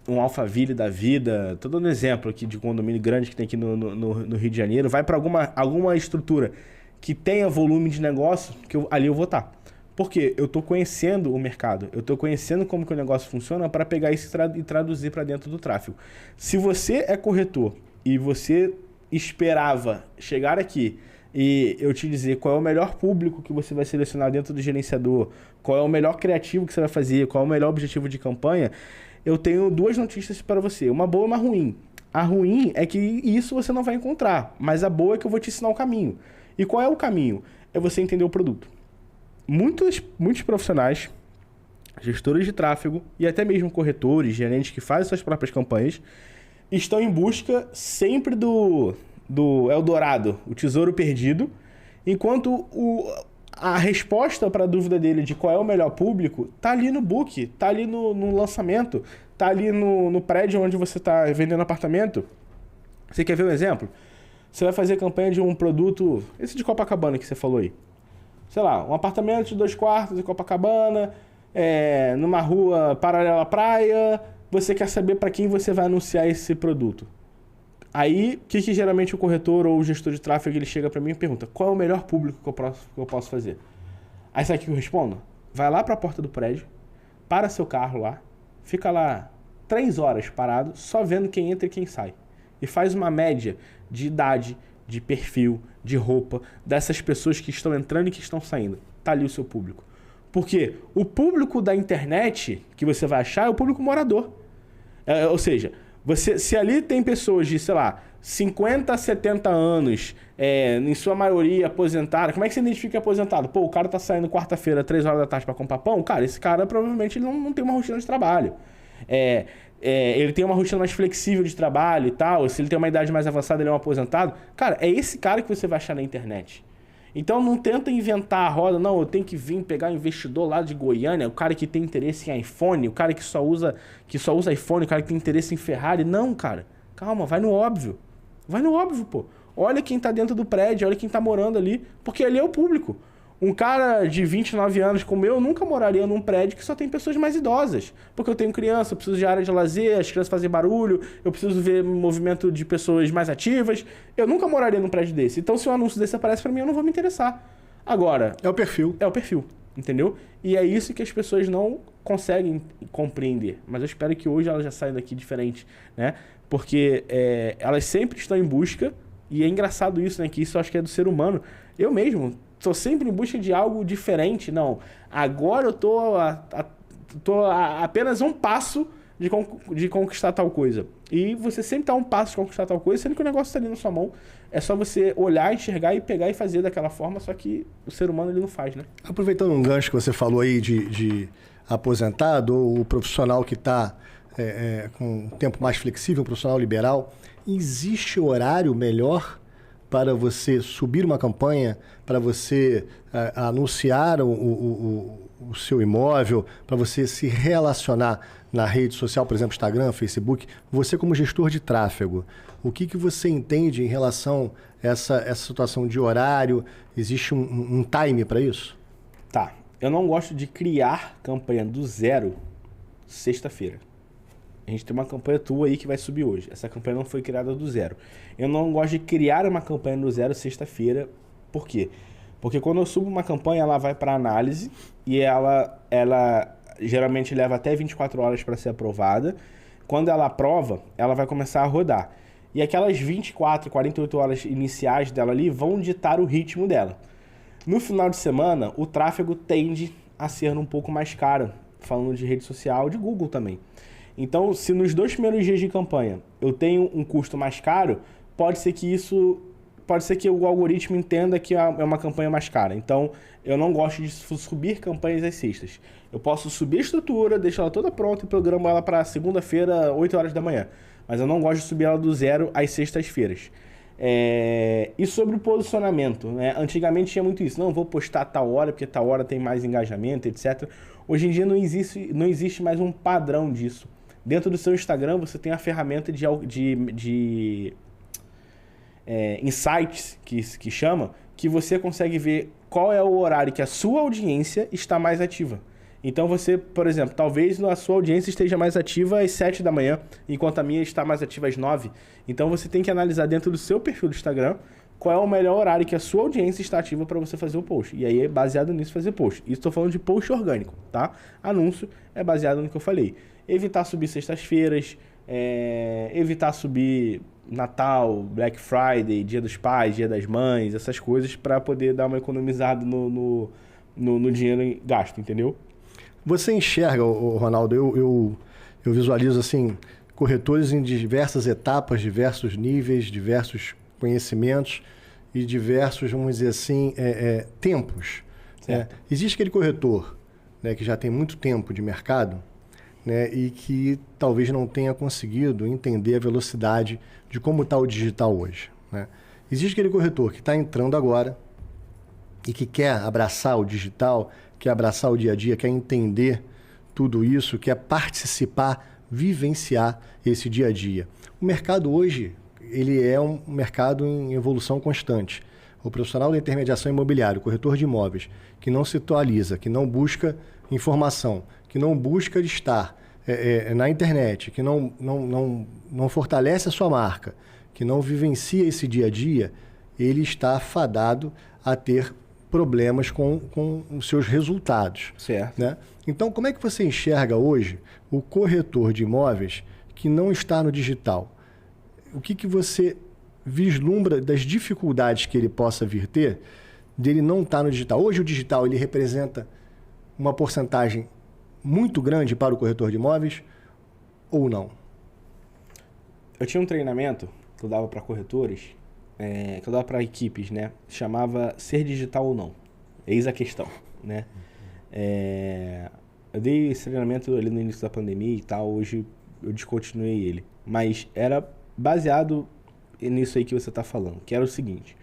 um Alphaville da vida. Estou dando um exemplo aqui de condomínio grande que tem aqui no Rio de Janeiro. Vai para alguma estrutura que tenha volume de negócio, que ali eu vou estar. Porque eu estou conhecendo o mercado, eu estou conhecendo como que o negócio funciona para pegar isso e traduzir para dentro do tráfego. Se você é corretor e você esperava chegar aqui e eu te dizer qual é o melhor público que você vai selecionar dentro do gerenciador, qual é o melhor criativo que você vai fazer, qual é o melhor objetivo de campanha, eu tenho 2 notícias para você, uma boa e uma ruim. A ruim é que isso você não vai encontrar, mas a boa é que eu vou te ensinar o caminho. E qual é o caminho? É você entender o produto. Muitos profissionais, gestores de tráfego e até mesmo corretores, gerentes que fazem suas próprias campanhas, estão em busca sempre do do Eldorado, o tesouro perdido, enquanto a resposta para a dúvida dele de qual é o melhor público tá ali no book, tá ali no lançamento, tá ali no prédio onde você tá vendendo apartamento. Você quer ver um exemplo? Você vai fazer campanha de um produto, esse de Copacabana que você falou aí. Sei lá, um apartamento de 2 quartos em Copacabana, numa rua paralela à praia, você quer saber para quem você vai anunciar esse produto. Aí, o que geralmente o corretor ou o gestor de tráfego ele chega para mim e pergunta: qual é o melhor público que eu posso fazer? Aí sabe o que eu respondo? Vai lá para a porta do prédio, para seu carro lá, fica lá 3 horas parado, só vendo quem entra e quem sai. E faz uma média de idade, de perfil, de roupa, dessas pessoas que estão entrando e que estão saindo. Tá ali o seu público. Porque o público da internet que você vai achar é o público morador. Ou seja, se ali tem pessoas de, sei lá, 50 a 70 anos, em sua maioria aposentadas, como é que você identifica aposentado? Pô, o cara tá saindo quarta-feira, 3 horas da tarde para comprar pão, cara, esse cara provavelmente ele não tem uma rotina de trabalho. Ele tem uma rotina mais flexível de trabalho e tal, se ele tem uma idade mais avançada, ele é um aposentado. Cara, é esse cara que você vai achar na internet. Então não tenta inventar a roda, não, eu tenho que vir pegar um investidor lá de Goiânia, o cara que tem interesse em iPhone, o cara que só usa iPhone, o cara que tem interesse em Ferrari. Não, cara, calma, vai no óbvio. Vai no óbvio, pô. Olha quem tá dentro do prédio, olha quem tá morando ali, porque ali é o público. Um cara de 29 anos como eu nunca moraria num prédio que só tem pessoas mais idosas. Porque eu tenho criança, eu preciso de área de lazer, as crianças fazem barulho, eu preciso ver movimento de pessoas mais ativas. Eu nunca moraria num prédio desse. Então, se um anúncio desse aparece pra mim, eu não vou me interessar. Agora... É o perfil. É o perfil, entendeu? E é isso que as pessoas não conseguem compreender. Mas eu espero que hoje elas já saiam daqui diferente, né? Porque elas sempre estão em busca, e é engraçado isso, né? Que isso eu acho que é do ser humano. Eu mesmo... Estou sempre em busca de algo diferente. Não, agora eu estou apenas um passo de conquistar tal coisa. E você sempre está um passo de conquistar tal coisa, sendo que o negócio está ali na sua mão. É só você olhar, enxergar e pegar e fazer daquela forma, só que o ser humano ele não faz, né? Aproveitando um gancho que você falou aí de aposentado ou o profissional que está com um tempo mais flexível, um profissional liberal, existe horário melhor para você subir uma campanha, para você anunciar o seu imóvel, para você se relacionar na rede social, por exemplo, Instagram, Facebook? Você como gestor de tráfego, o que você entende em relação a essa situação de horário? Existe um time para isso? Tá. Eu não gosto de criar campanha do zero sexta-feira. A gente tem uma campanha tua aí que vai subir hoje. Essa campanha não foi criada do zero. Eu não gosto de criar uma campanha do zero sexta-feira. Por quê? Porque quando eu subo uma campanha, ela vai para análise e ela geralmente leva até 24 horas para ser aprovada. Quando ela aprova, ela vai começar a rodar. E aquelas 24, 48 horas iniciais dela ali vão ditar o ritmo dela. No final de semana, o tráfego tende a ser um pouco mais caro, falando de rede social, de Google também. Então, se nos 2 primeiros dias de campanha eu tenho um custo mais caro, pode ser que o algoritmo entenda que é uma campanha mais cara. Então, eu não gosto de subir campanhas às sextas. Eu posso subir a estrutura, deixar ela toda pronta e programo ela para segunda-feira, 8 horas da manhã. Mas eu não gosto de subir ela do zero às sextas-feiras. E sobre o posicionamento, né? Antigamente tinha muito isso. Não, vou postar tal hora, porque tal hora tem mais engajamento, etc. Hoje em dia não existe mais um padrão disso. Dentro do seu Instagram, você tem a ferramenta de insights, que chama, que você consegue ver qual é o horário que a sua audiência está mais ativa. Então você, por exemplo, talvez a sua audiência esteja mais ativa às 7 da manhã, enquanto a minha está mais ativa às 9. Então você tem que analisar dentro do seu perfil do Instagram qual é o melhor horário que a sua audiência está ativa para você fazer o post. E aí é baseado nisso fazer post. Isso estou falando de post orgânico, tá? Anúncio é baseado no que eu falei. Evitar subir sextas-feiras, evitar subir Natal, Black Friday, Dia dos Pais, Dia das Mães, essas coisas para poder dar uma economizada no dinheiro gasto, entendeu? Você enxerga, Ronaldo, eu visualizo assim, corretores em diversas etapas, diversos níveis, diversos conhecimentos e diversos, vamos dizer assim, tempos. Existe aquele corretor, né, que já tem muito tempo de mercado, né, e que talvez não tenha conseguido entender a velocidade de como está o digital hoje. né? Existe aquele corretor que está entrando agora e que quer abraçar o digital, quer abraçar o dia a dia, quer entender tudo isso, quer participar, vivenciar esse dia a dia. O mercado hoje, ele é um mercado em evolução constante. O profissional da intermediação imobiliária, o corretor de imóveis, que não se atualiza, que não busca informação, que não busca estar na internet, que não fortalece a sua marca, que não vivencia esse dia a dia, ele está fadado a ter problemas com os seus resultados. Certo. Né? Então, como é que você enxerga hoje o corretor de imóveis que não está no digital? O que você vislumbra das dificuldades que ele possa vir ter dele não estar no digital? Hoje o digital ele representa uma porcentagem muito grande para o corretor de imóveis ou não? Eu tinha um treinamento que eu dava para corretores, que eu dava para equipes, né? Chamava Ser Digital ou Não. Eis a questão, né? Eu dei esse treinamento ali no início da pandemia e tal, hoje eu descontinuei ele. Mas era baseado nisso aí que você está falando, que era o seguinte: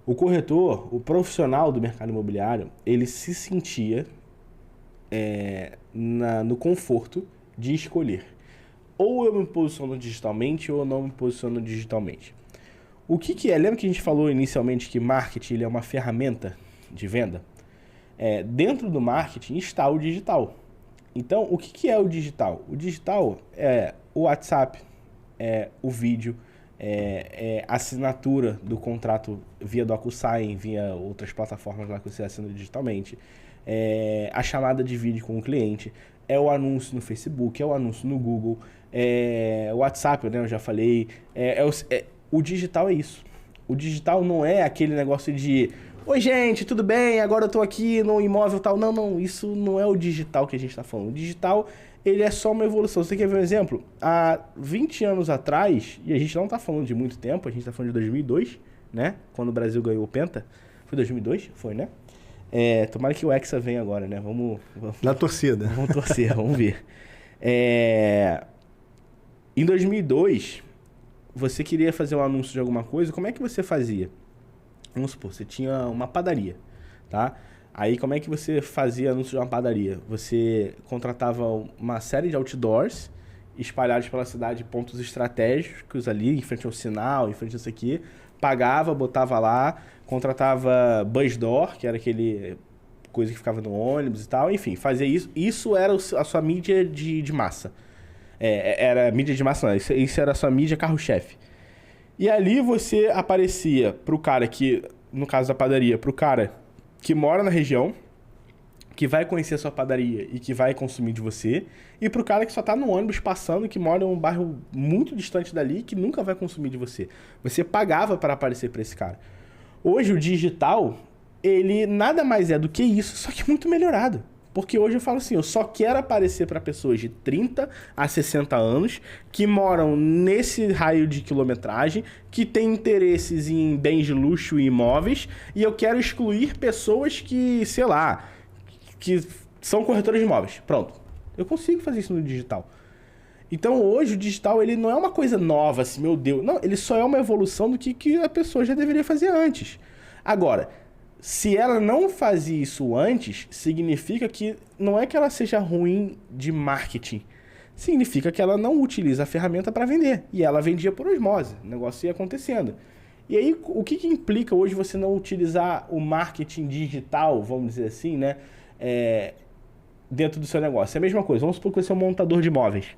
o corretor, o profissional do mercado imobiliário, ele se sentia no conforto de escolher. Ou eu me posiciono digitalmente ou eu não me posiciono digitalmente. O que é? Lembra que a gente falou inicialmente que marketing ele é uma ferramenta de venda? Dentro do marketing está o digital. Então, o que é o digital? O digital é o WhatsApp, o vídeo, a assinatura do contrato via DocuSign, via outras plataformas lá que você assina digitalmente, a chamada de vídeo com o cliente, é o anúncio no Facebook, é o anúncio no Google, o WhatsApp, né, eu já falei, o digital é isso. O digital não é aquele negócio de: oi gente, tudo bem? Agora eu tô aqui no imóvel tal. Não, isso não é o digital que a gente tá falando. O digital, ele é só uma evolução. Você quer ver um exemplo? Há 20 anos atrás, e a gente não tá falando de muito tempo, a gente tá falando de 2002, né? Quando o Brasil ganhou o Penta. Foi 2002? Foi, né? Tomara que o Hexa venha agora, né? Vamos na torcida. Vamos torcer, vamos ver. Em 2002, você queria fazer um anúncio de alguma coisa, como é que você fazia? Vamos supor, você tinha uma padaria, tá? Aí como é que você fazia anúncio de uma padaria? Você contratava uma série de outdoors espalhados pela cidade, pontos estratégicos ali, em frente ao sinal, em frente a isso aqui, pagava, botava lá, contratava bus door, que era aquele coisa que ficava no ônibus e tal, enfim, fazia isso. Isso era a sua mídia de massa. Era mídia de massa, não, isso era a sua mídia carro-chefe. E ali você aparecia pro cara que, no caso da padaria, pro cara que mora na região, que vai conhecer a sua padaria e que vai consumir de você, e pro cara que só tá no ônibus passando, que mora em um bairro muito distante dali, que nunca vai consumir de você. Você pagava para aparecer para esse cara. Hoje o digital, ele nada mais é do que isso, só que muito melhorado. Porque hoje eu falo assim, eu só quero aparecer para pessoas de 30 a 60 anos que moram nesse raio de quilometragem, que têm interesses em bens de luxo e imóveis, e eu quero excluir pessoas que, sei lá, que são corretores de imóveis. Pronto. Eu consigo fazer isso no digital. Então hoje o digital ele não é uma coisa nova, assim, meu Deus. Não, ele só é uma evolução do que a pessoa já deveria fazer antes. Agora, se ela não fazia isso antes, significa que não é que ela seja ruim de marketing. Significa que ela não utiliza a ferramenta para vender. E ela vendia por osmose. O negócio ia acontecendo. E aí, o que implica hoje você não utilizar o marketing digital, vamos dizer assim, né? Dentro do seu negócio? É a mesma coisa. Vamos supor que você é um montador de imóveis.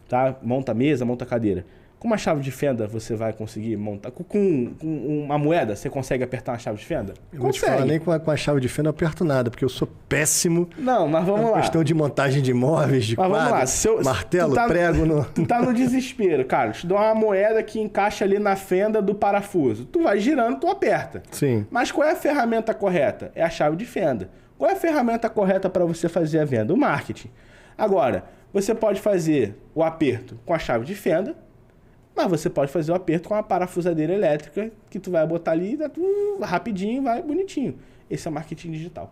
Tá? Monta mesa, monta cadeira. Com uma chave de fenda você vai conseguir montar? Com uma moeda você consegue apertar uma chave de fenda? Eu vou te falar, nem com a chave de fenda eu aperto nada, porque eu sou péssimo. Não, mas vamos lá. Questão de montagem de imóveis, de quadro, martelo, prego. Tu tá no desespero, cara. Te dou uma moeda que encaixa ali na fenda do parafuso. Tu vai girando, tu aperta. Sim. Mas qual é a ferramenta correta? É a chave de fenda. Qual é a ferramenta correta para você fazer a venda? O marketing. Agora, você pode fazer o aperto com a chave de fenda, mas você pode fazer o aperto com a parafusadeira elétrica que tu vai botar ali, rapidinho, vai bonitinho. Esse é marketing digital.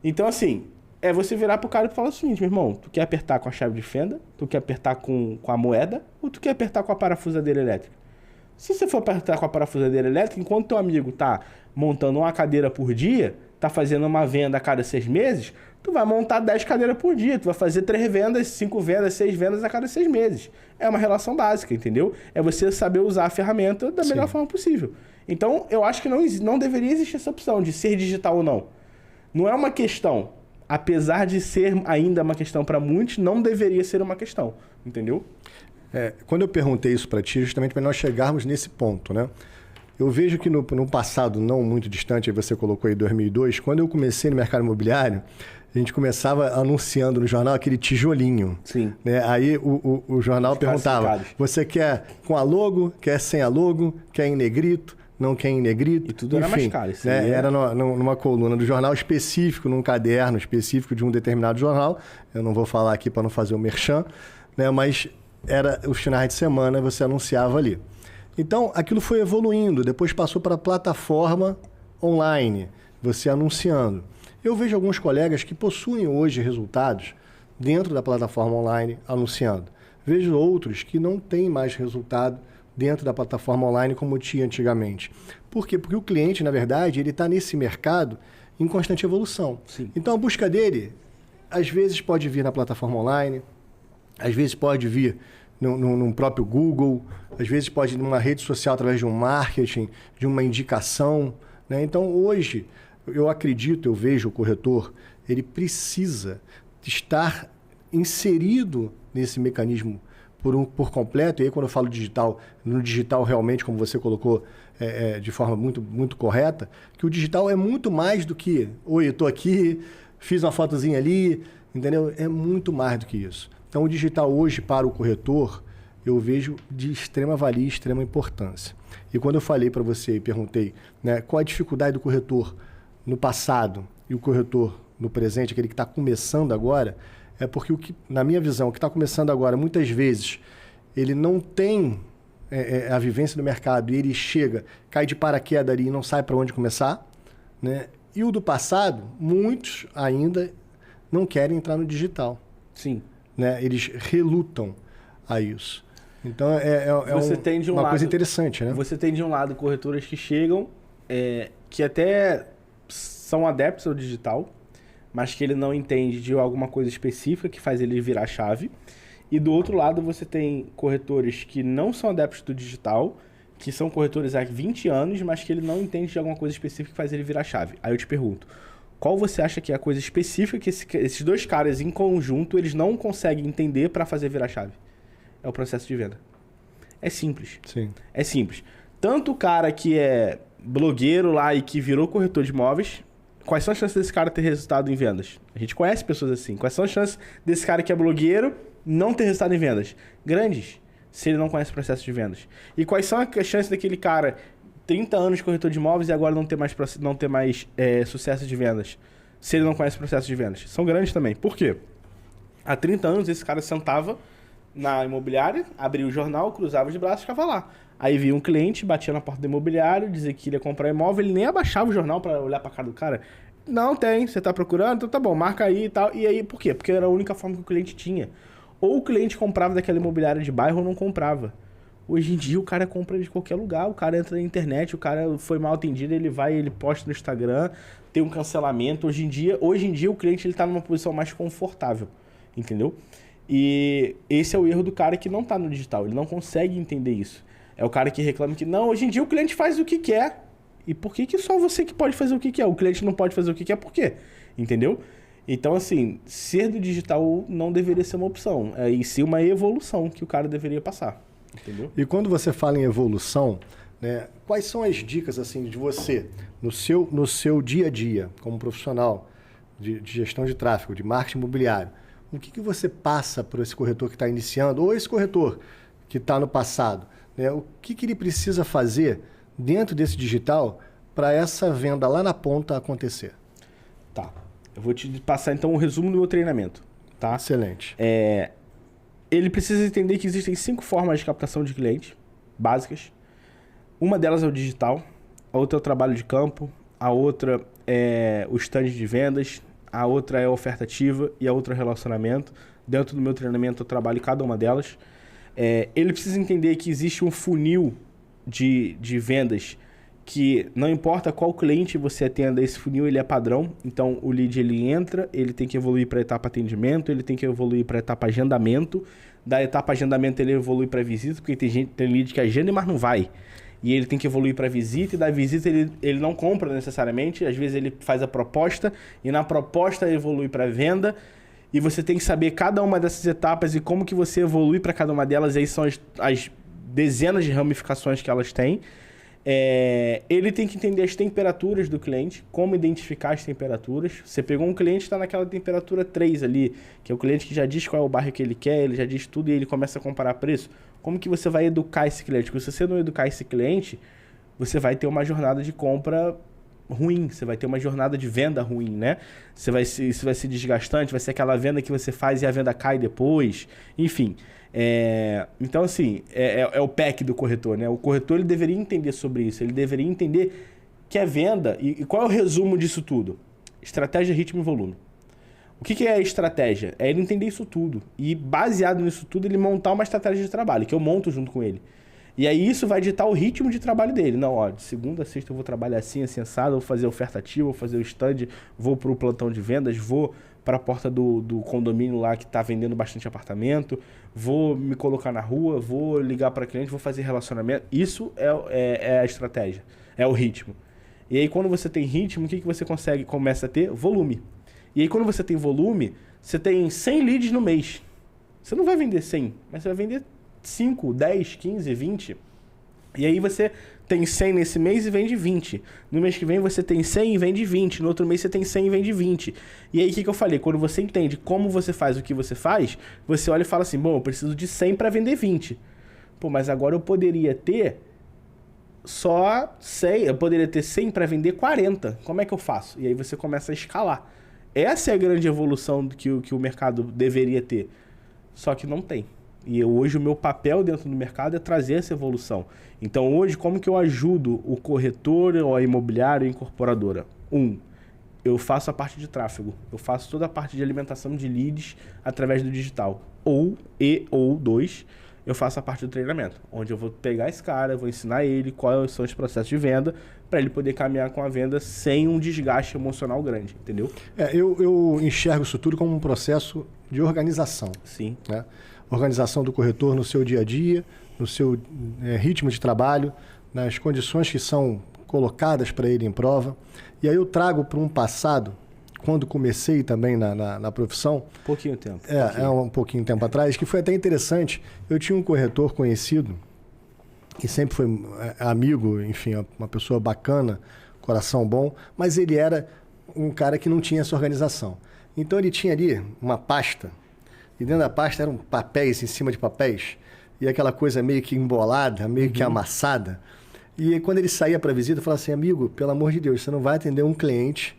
Então, assim, é você virar pro cara e falar o seguinte, meu irmão, tu quer apertar com a chave de fenda, tu quer apertar com a moeda, ou tu quer apertar com a parafusadeira elétrica? Se você for apertar com a parafusadeira elétrica, enquanto teu amigo tá montando uma cadeira por dia, tá fazendo uma venda a cada 6 meses, tu vai montar 10 cadeiras por dia, tu vai fazer 3 vendas, 5 vendas, 6 vendas a cada 6 meses. É uma relação básica, entendeu? É você saber usar a ferramenta da melhor forma possível. Então, eu acho que não deveria existir essa opção de ser digital ou não. Não é uma questão. Apesar de ser ainda uma questão para muitos, não deveria ser uma questão, entendeu? Quando eu perguntei isso para ti, justamente para nós chegarmos nesse ponto, né? Eu vejo que no passado não muito distante, aí você colocou aí 2002, quando eu comecei no mercado imobiliário, a gente começava anunciando no jornal aquele tijolinho. Sim. Né? Aí o jornal perguntava, você quer com a logo, quer sem a logo, quer em negrito, não quer em negrito? E tudo era mais caro. Né? Era numa coluna do jornal específico, num caderno específico de um determinado jornal. Eu não vou falar aqui para não fazer o merchan, né? Mas era os finais de semana, você anunciava ali. Então, aquilo foi evoluindo, depois passou para a plataforma online, você anunciando. Eu vejo alguns colegas que possuem hoje resultados dentro da plataforma online anunciando. Vejo outros que não têm mais resultado dentro da plataforma online como tinha antigamente. Por quê? Porque o cliente, na verdade, ele está nesse mercado em constante evolução. Sim. Então, a busca dele, às vezes, pode vir na plataforma online, às vezes pode vir no próprio Google, às vezes pode ir numa rede social através de um marketing, de uma indicação, né? Então, hoje, eu acredito, eu vejo o corretor, ele precisa estar inserido nesse mecanismo por completo. E aí, quando eu falo digital, no digital realmente, como você colocou de forma muito, muito correta, que o digital é muito mais do que, oi, eu estou aqui, fiz uma fotozinha ali, entendeu? É muito mais do que isso. Então, o digital hoje para o corretor, eu vejo de extrema valia e extrema importância. E quando eu falei para você e perguntei, né, qual a dificuldade do corretor no passado e o corretor no presente, aquele que está começando agora, é porque, na minha visão, o que está começando agora, muitas vezes, ele não tem a vivência do mercado e ele chega, cai de paraquedas ali e não sabe para onde começar, né? E o do passado, muitos ainda não querem entrar no digital. Sim. Né? Eles relutam a isso. Então, uma coisa interessante, né? Você tem, de um lado, corretoras que chegam, que até são adeptos ao digital, mas que ele não entende de alguma coisa específica que faz ele virar chave. E do outro lado, você tem corretores que não são adeptos do digital, que são corretores há 20 anos, mas que ele não entende de alguma coisa específica que faz ele virar chave. Aí eu te pergunto, qual você acha que é a coisa específica que esses dois caras em conjunto eles não conseguem entender para fazer virar chave? É o processo de venda. É simples. Sim. É simples. Tanto o cara que é blogueiro lá e que virou corretor de imóveis, quais são as chances desse cara ter resultado em vendas? A gente conhece pessoas assim. Quais são as chances desse cara que é blogueiro não ter resultado em vendas? Grandes, se ele não conhece o processo de vendas. E quais são as chances daquele cara 30 anos de corretor de imóveis e agora não ter mais sucesso de vendas, se ele não conhece o processo de vendas? São grandes também. Por quê? Há 30 anos esse cara sentava na imobiliária, abria o jornal, cruzava os braços e ficava lá. Aí vinha um cliente, batia na porta do imobiliário, dizia que ia comprar imóvel, ele nem abaixava o jornal para olhar para a cara do cara. Não tem, você tá procurando? Então tá bom, marca aí e tal. E aí, por quê? Porque era a única forma que o cliente tinha. Ou o cliente comprava daquela imobiliária de bairro ou não comprava. Hoje em dia o cara compra de qualquer lugar, o cara entra na internet, o cara foi mal atendido, ele posta no Instagram, tem um cancelamento. Hoje em dia o cliente ele tá numa posição mais confortável, entendeu? E esse é o erro do cara que não tá no digital, ele não consegue entender isso. É o cara que reclama que não, hoje em dia o cliente faz o que quer. E por que só você que pode fazer o que quer? O cliente não pode fazer o que quer, por quê? Entendeu? Então, assim, ser do digital não deveria ser uma opção, e sim uma evolução que o cara deveria passar. Entendeu? E quando você fala em evolução, né, quais são as dicas assim de você, no seu dia a dia, como profissional de gestão de tráfego, de marketing imobiliário, o que você passa para esse corretor que está iniciando, ou esse corretor que está no passado, né, o que ele precisa fazer dentro desse digital para essa venda lá na ponta acontecer? Tá. Eu vou te passar então um resumo do meu treinamento. Tá? Excelente. Ele precisa entender que existem 5 formas de captação de cliente básicas. Uma delas é o digital, a outra é o trabalho de campo, a outra é o stand de vendas, a outra é a oferta ativa e a outra é relacionamento. Dentro do meu treinamento eu trabalho cada uma delas. Ele precisa entender que existe um funil de vendas que não importa qual cliente você atenda, esse funil ele é padrão. Então, o lead ele entra, ele tem que evoluir para a etapa atendimento, ele tem que evoluir para a etapa agendamento. Da etapa agendamento ele evolui para visita, porque tem lead que agenda, mas não vai. E ele tem que evoluir para visita, e da visita ele não compra necessariamente. Às vezes ele faz a proposta, e na proposta ele evolui para venda. E você tem que saber cada uma dessas etapas e como que você evolui para cada uma delas. E aí são as dezenas de ramificações que elas têm. Ele tem que entender as temperaturas do cliente, como identificar as temperaturas. Você pegou um cliente que está naquela temperatura 3 ali, que é o cliente que já diz qual é o bairro que ele quer, ele já diz tudo e ele começa a comparar preço. Como que você vai educar esse cliente? Porque se você não educar esse cliente, você vai ter uma jornada de compra ruim, você vai ter uma jornada de venda ruim, né? Isso vai ser desgastante, vai ser aquela venda que você faz e a venda cai depois, enfim. Então, assim, é o PEC do corretor, né? O corretor ele deveria entender sobre isso, ele deveria entender que é venda. E qual é o resumo disso tudo? Estratégia, ritmo e volume. O que é a estratégia? É ele entender isso tudo. E baseado nisso tudo, ele montar uma estratégia de trabalho, que eu monto junto com ele. E aí isso vai ditar o ritmo de trabalho dele. Não, ó, de segunda a sexta eu vou trabalhar assim, assim, assado, vou fazer oferta ativa, vou fazer o stand, vou pro plantão de vendas, vou para a porta do condomínio lá que está vendendo bastante apartamento, vou me colocar na rua, vou ligar para cliente, vou fazer relacionamento. Isso é a estratégia, é o ritmo. E aí quando você tem ritmo, o que você começa a ter? Volume. E aí quando você tem volume, você tem 100 leads no mês. Você não vai vender 100, mas você vai vender 5, 10, 15, 20. E aí você tem 100 nesse mês e vende 20. No mês que vem você tem 100 e vende 20. No outro mês você tem 100 e vende 20. E aí o que eu falei? Quando você entende como você faz o que você faz, você olha e fala assim, bom, eu preciso de 100 para vender 20. Pô, mas agora eu poderia ter só 100, eu poderia ter 100 para vender 40. Como é que eu faço? E aí você começa a escalar. Essa é a grande evolução que o mercado deveria ter. Só que não tem. E hoje o meu papel dentro do mercado é trazer essa evolução. Então hoje, como que eu ajudo o corretor, ou a imobiliária, ou a incorporadora? Eu faço a parte de tráfego. Eu faço toda a parte de alimentação de leads através do digital. Ou dois, eu faço a parte do treinamento, onde eu vou pegar esse cara, vou ensinar ele quais são os processos de venda, para ele poder caminhar com a venda sem um desgaste emocional grande, entendeu? Eu enxergo isso tudo como um processo de organização. Sim. Né? Organização do corretor no seu dia a dia, no seu ritmo de trabalho, nas condições que são colocadas para ele em prova. E aí eu trago para um passado, quando comecei também na profissão... Pouquinho tempo. Um pouquinho tempo atrás, que foi até interessante. Eu tinha um corretor conhecido, que sempre foi amigo, enfim, uma pessoa bacana, coração bom, mas ele era um cara que não tinha essa organização. Então ele tinha ali uma pasta, e dentro da pasta eram papéis em cima de papéis, e aquela coisa meio que embolada, meio que amassada. E aí, quando ele saía para a visita, eu falava assim, amigo, pelo amor de Deus, você não vai atender um cliente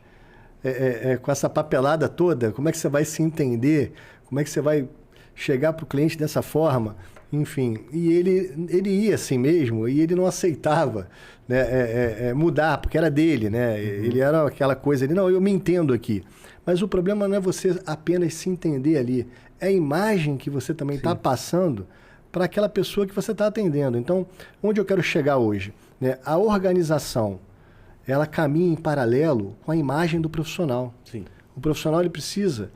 com essa papelada toda? Como é que você vai se entender? Como é que você vai chegar para o cliente dessa forma? Enfim, e ele ia assim mesmo, e ele não aceitava, né, mudar, porque era dele, né? Ele era aquela coisa ali, não, eu me entendo aqui. Mas o problema não é você apenas se entender ali, é a imagem que você também está passando para aquela pessoa que você está atendendo. Então, onde eu quero chegar hoje? Né? A organização, ela caminha em paralelo com a imagem do profissional. Sim. O profissional ele precisa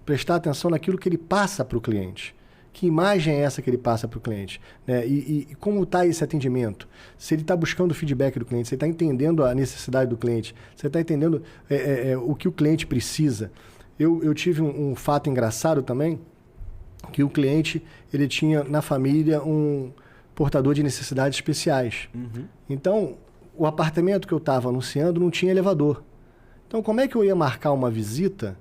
prestar atenção naquilo que ele passa para o cliente. Que imagem é essa que ele passa para o cliente? Né? E como está esse atendimento? Se ele está buscando o feedback do cliente, você está entendendo a necessidade do cliente, você está entendendo o que o cliente precisa. Eu tive um fato engraçado também, que o cliente ele tinha na família um portador de necessidades especiais. Então, o apartamento que eu estava anunciando não tinha elevador. Então, como é que eu ia marcar uma visita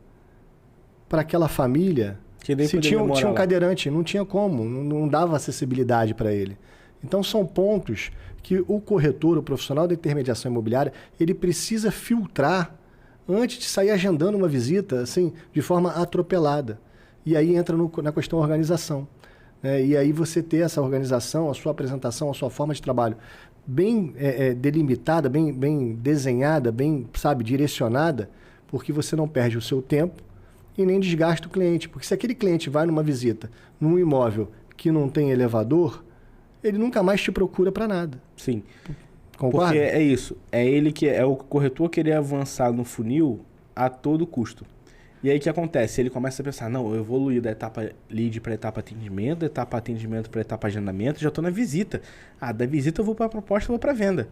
para aquela família se tinha um cadeirante? Não tinha como, não dava acessibilidade para ele. Então, são pontos que o corretor, o profissional da intermediação imobiliária, ele precisa filtrar antes de sair agendando uma visita assim, de forma atropelada. E aí entra na questão organização. E aí você ter essa organização, a sua apresentação, a sua forma de trabalho bem delimitada, bem desenhada, bem, direcionada, porque você não perde o seu tempo e nem desgasta o cliente. Porque se aquele cliente vai numa visita num imóvel que não tem elevador, ele nunca mais te procura para nada. Sim. Concorda? Porque é isso. É ele que é o corretor querer avançar no funil a todo custo. E aí o que acontece? Ele começa a pensar, não, eu evoluí da etapa lead para etapa atendimento, da etapa atendimento para etapa agendamento, já estou na visita. Ah, da visita eu vou para a proposta, eu vou para venda.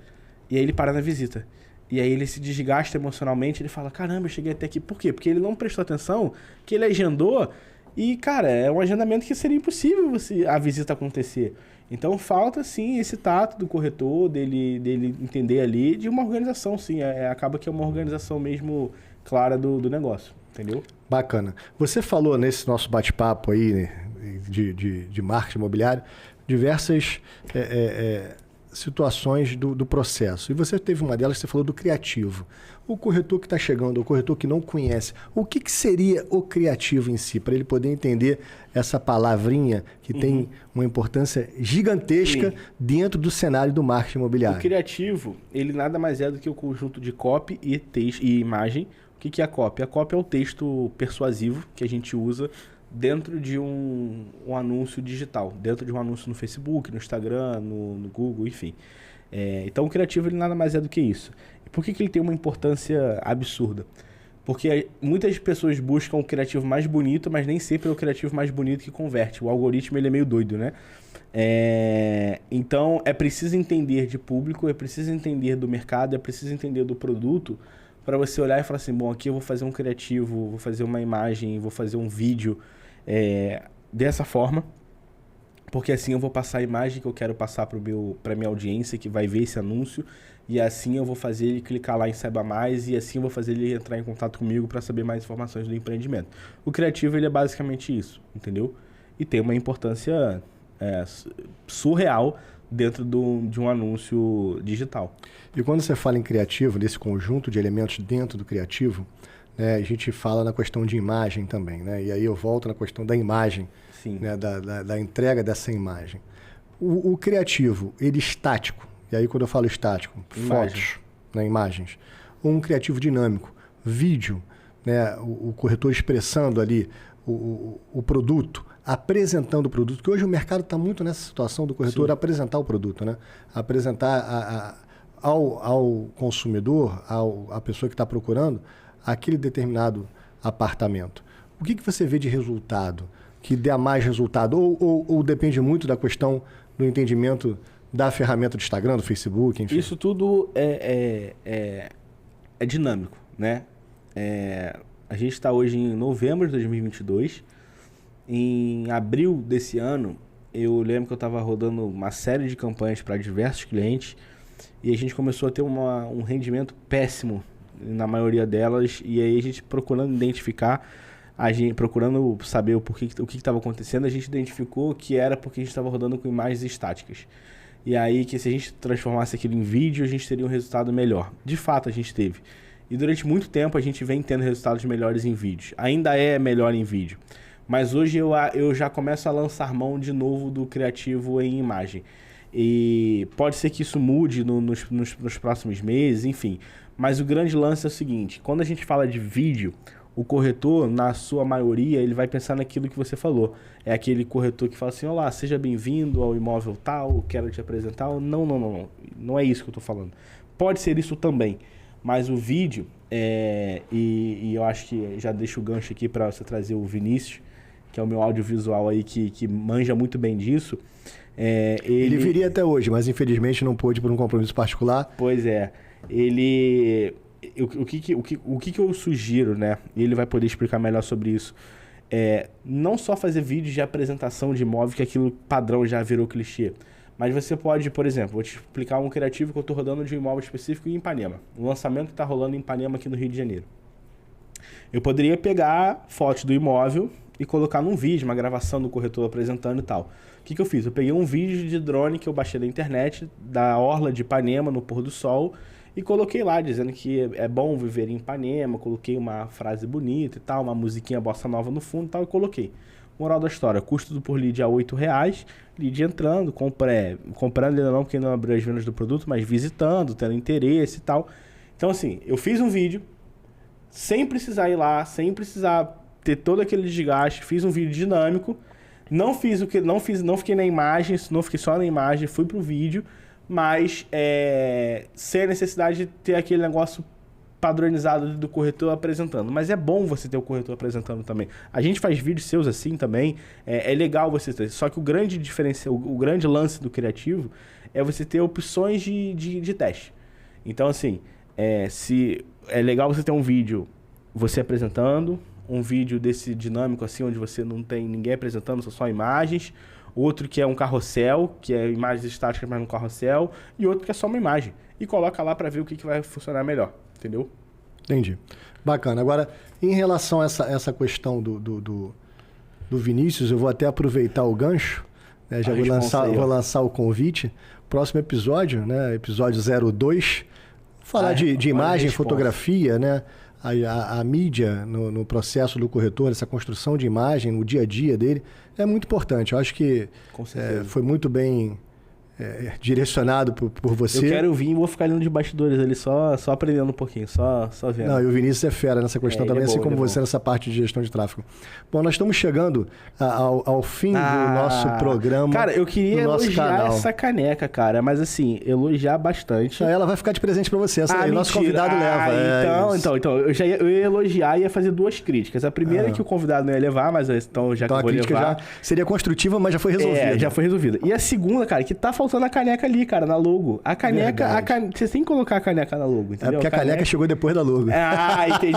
E aí ele para na visita. E aí ele se desgasta emocionalmente, ele fala, caramba, eu cheguei até aqui. Por quê? Porque ele não prestou atenção, que ele agendou e, cara, é um agendamento que seria impossível a visita acontecer. Então falta, sim, esse tato do corretor, dele entender ali, de uma organização, sim. Acaba que é uma organização mesmo clara do negócio, entendeu? Bacana. Você falou nesse nosso bate-papo aí, né, de marketing imobiliário, diversas situações do processo. E você teve uma delas, você falou do criativo. O corretor que está chegando, o corretor que não conhece, o que seria o criativo em si, para ele poder entender essa palavrinha que tem uma importância gigantesca dentro do cenário do marketing imobiliário? O criativo, ele nada mais é do que o conjunto de copy e texto e imagem. O que é a copy? A copy é o texto persuasivo que a gente usa dentro de um anúncio digital, dentro de um anúncio no Facebook, no Instagram, no Google, enfim. Então o criativo ele nada mais é do que isso. E por que ele tem uma importância absurda? Porque muitas pessoas buscam o criativo mais bonito, mas nem sempre é o criativo mais bonito que converte. O algoritmo ele é meio doido, né? Então é preciso entender de público, é preciso entender do mercado, é preciso entender do produto para você olhar e falar assim, bom, aqui eu vou fazer um criativo, vou fazer uma imagem, vou fazer um vídeo dessa forma, porque assim eu vou passar a imagem que eu quero passar para minha audiência que vai ver esse anúncio, e assim eu vou fazer ele clicar lá em Saiba Mais, e assim eu vou fazer ele entrar em contato comigo para saber mais informações do empreendimento. O criativo ele é basicamente isso, entendeu? E tem uma importância surreal dentro de um anúncio digital. E quando você fala em criativo, desse conjunto de elementos dentro do criativo, né, a gente fala na questão de imagem também, né? E aí eu volto na questão da imagem, né, da entrega dessa imagem. O criativo, ele estático, e aí quando eu falo estático, fotos, né, imagens. Um criativo dinâmico, vídeo, né, o corretor expressando ali o produto, apresentando o produto, que hoje o mercado está muito nessa situação do corretor apresentar o produto, né? Apresentar ao consumidor, à pessoa que está procurando, aquele determinado apartamento. O que você vê de resultado, que dê mais resultado? Ou depende muito da questão do entendimento da ferramenta do Instagram, do Facebook, enfim? Isso tudo é dinâmico, né? A gente está hoje em novembro de 2022. Em abril desse ano, eu lembro que eu estava rodando uma série de campanhas para diversos clientes e a gente começou a ter um rendimento péssimo na maioria delas, e aí a gente procurando identificar, procurando saber o que estava acontecendo, a gente identificou que era porque a gente estava rodando com imagens estáticas. E aí que se a gente transformasse aquilo em vídeo, a gente teria um resultado melhor. De fato a gente teve. E durante muito tempo a gente vem tendo resultados melhores em vídeos. Ainda é melhor em vídeo. Mas hoje eu já começo a lançar mão de novo do criativo em imagem. E pode ser que isso mude nos próximos meses, enfim. Mas o grande lance é o seguinte, quando a gente fala de vídeo, o corretor, na sua maioria, ele vai pensar naquilo que você falou. É aquele corretor que fala assim, olá, seja bem-vindo ao imóvel tal, quero te apresentar. Não. Não é isso que eu estou falando. Pode ser isso também. Mas o vídeo, e eu acho que já deixo o gancho aqui para você trazer o Vinícius, que é o meu audiovisual aí, que manja muito bem disso. Ele viria até hoje, mas infelizmente não pôde por um compromisso particular. Pois é. O que eu sugiro, né? E ele vai poder explicar melhor sobre isso. Não só fazer vídeos de apresentação de imóvel, que aquilo padrão já virou clichê. Mas você pode, por exemplo, vou te explicar um criativo que eu estou rodando de um imóvel específico em Ipanema. Um lançamento que está rolando em Ipanema aqui no Rio de Janeiro. Eu poderia pegar fotos do imóvel e colocar num vídeo, uma gravação do corretor apresentando e tal. O que eu fiz? Eu peguei um vídeo de drone que eu baixei da internet, da orla de Ipanema, no pôr do sol, e coloquei lá, dizendo que é bom viver em Ipanema, coloquei uma frase bonita e tal, uma musiquinha bossa nova no fundo e tal, e coloquei. Moral da história, custo por lead a R$8, lead entrando, comprando ainda não, porque não abriu as vendas do produto, mas visitando, tendo interesse e tal. Então assim, eu fiz um vídeo, sem precisar ir lá, sem precisar ter todo aquele desgaste, fiz um vídeo dinâmico, Não fiquei na imagem, não fiquei só na imagem, fui pro vídeo, mas sem a necessidade de ter aquele negócio padronizado do corretor apresentando. Mas é bom você ter o corretor apresentando também. A gente faz vídeos seus assim também, é legal você ter. Só que o grande diferencial, o grande lance do criativo é você ter opções de teste. Então, assim, se é legal você ter um vídeo você apresentando, um vídeo desse dinâmico assim, onde você não tem ninguém apresentando, são só imagens. Outro que é um carrossel, que é imagens estáticas, mas no carrossel. E outro que é só uma imagem. E coloca lá para ver o que vai funcionar melhor. Entendeu? Entendi. Bacana. Agora, em relação a essa questão do Vinícius, eu vou até aproveitar o gancho. Né? Já vou lançar o convite. Próximo episódio, né? Episódio 02. Falar de imagem, fotografia, né? A mídia no processo do corretor, essa construção de imagem, no dia a dia dele, é muito importante. Eu acho que foi muito bem direcionado por você. Eu quero vir e vou ficar ali nos bastidores ali, só aprendendo um pouquinho, só vendo. Não, e o Vinícius é fera nessa questão também, assim como você nessa parte de gestão de tráfego. Bom, nós estamos chegando ao fim do nosso programa. Cara, eu queria elogiar essa caneca, cara, mas assim, elogiar bastante. Ela vai ficar de presente pra você, essa aí, nosso convidado leva. Então, eu ia elogiar e ia fazer duas críticas. A primeira é que o convidado não ia levar, mas então já que eu vou levar... já seria construtiva, mas já foi resolvida. Já foi resolvida. E a segunda, cara, que tá faltando a caneca ali, cara, na logo. A caneca, você tem que colocar a caneca na logo, entendeu? É porque a caneca chegou depois da logo.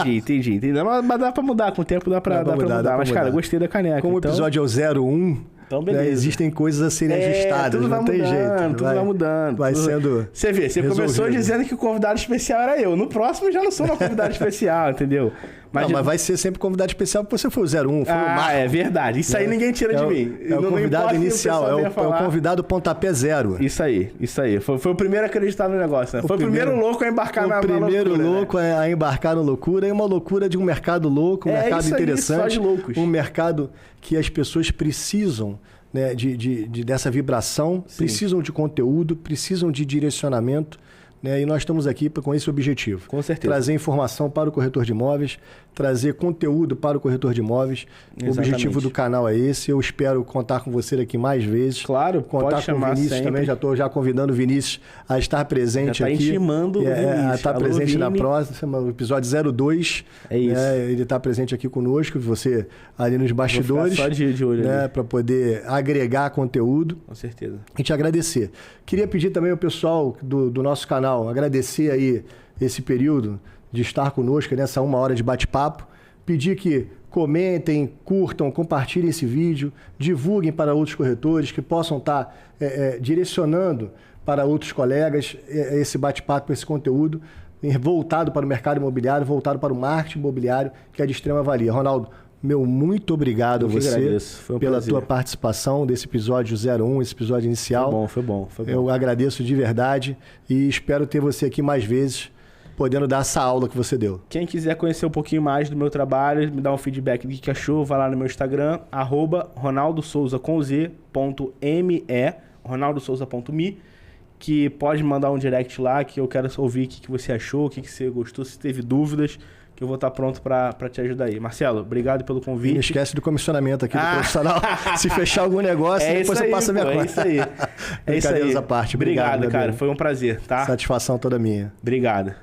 Entendi. Mas dá pra mudar, com o tempo dá pra mudar. Mas, cara, gostei da caneca. Como o episódio é o 01, então, beleza. Né, existem coisas a serem ajustadas, não tem jeito. Tudo vai mudando. Vai sendo Você vê, você começou dizendo que o convidado especial era eu. No próximo eu já não sou uma convidada especial, entendeu? Mas vai ser sempre convidado especial porque você foi o 01, foi o Marco. É verdade. Isso aí ninguém tira de mim. É o convidado inicial, é o convidado pontapé zero. Isso aí. Foi o primeiro a acreditar no negócio, né? Foi o primeiro louco a embarcar na loucura. O primeiro louco a embarcar na loucura. E uma loucura de um mercado louco, um mercado interessante. Só de loucos. Um mercado que as pessoas precisam, né, dessa vibração, precisam de conteúdo, precisam de direcionamento, né, e nós estamos aqui com esse objetivo. Com certeza. Trazer informação para o corretor de imóveis, trazer conteúdo para o corretor de imóveis. Exatamente. O objetivo do canal é esse. Eu espero contar com você aqui mais vezes. Claro, contar pode chamar com o Vinícius sempre. Também. Já estou convidando o Vinícius a estar presente aqui. Já está intimando o Vinícius. A estar presente Vini. Na próxima, o episódio 02. É isso. Ele está presente aqui conosco, você ali nos bastidores. Vou ficar só de olho, né, para poder agregar conteúdo. Com certeza. E te agradecer. Queria pedir também ao pessoal do nosso canal, agradecer aí esse período de estar conosco nessa 1 hora de bate-papo. Pedir que comentem, curtam, compartilhem esse vídeo, divulguem para outros corretores que possam estar direcionando para outros colegas esse bate-papo, esse conteúdo voltado para o mercado imobiliário, voltado para o marketing imobiliário, que é de extrema valia. Ronaldo, meu muito obrigado a você pela tua participação desse episódio 01, esse episódio inicial. Foi bom. Eu agradeço de verdade e espero ter você aqui mais vezes, podendo dar essa aula que você deu. Quem quiser conhecer um pouquinho mais do meu trabalho, me dar um feedback do que achou, vai lá no meu Instagram, @ronaldosouza.me, ronaldosouza.me, que pode mandar um direct lá, que eu quero ouvir o que você achou, o que você gostou, se teve dúvidas, que eu vou estar pronto para te ajudar aí. Marcelo, obrigado pelo convite. Não esquece do comissionamento aqui do profissional. Se fechar algum negócio, depois você passa a minha conta. É isso aí. Brincadeiras à parte. Obrigado, cara. Foi um prazer, tá? Satisfação toda minha. Obrigado.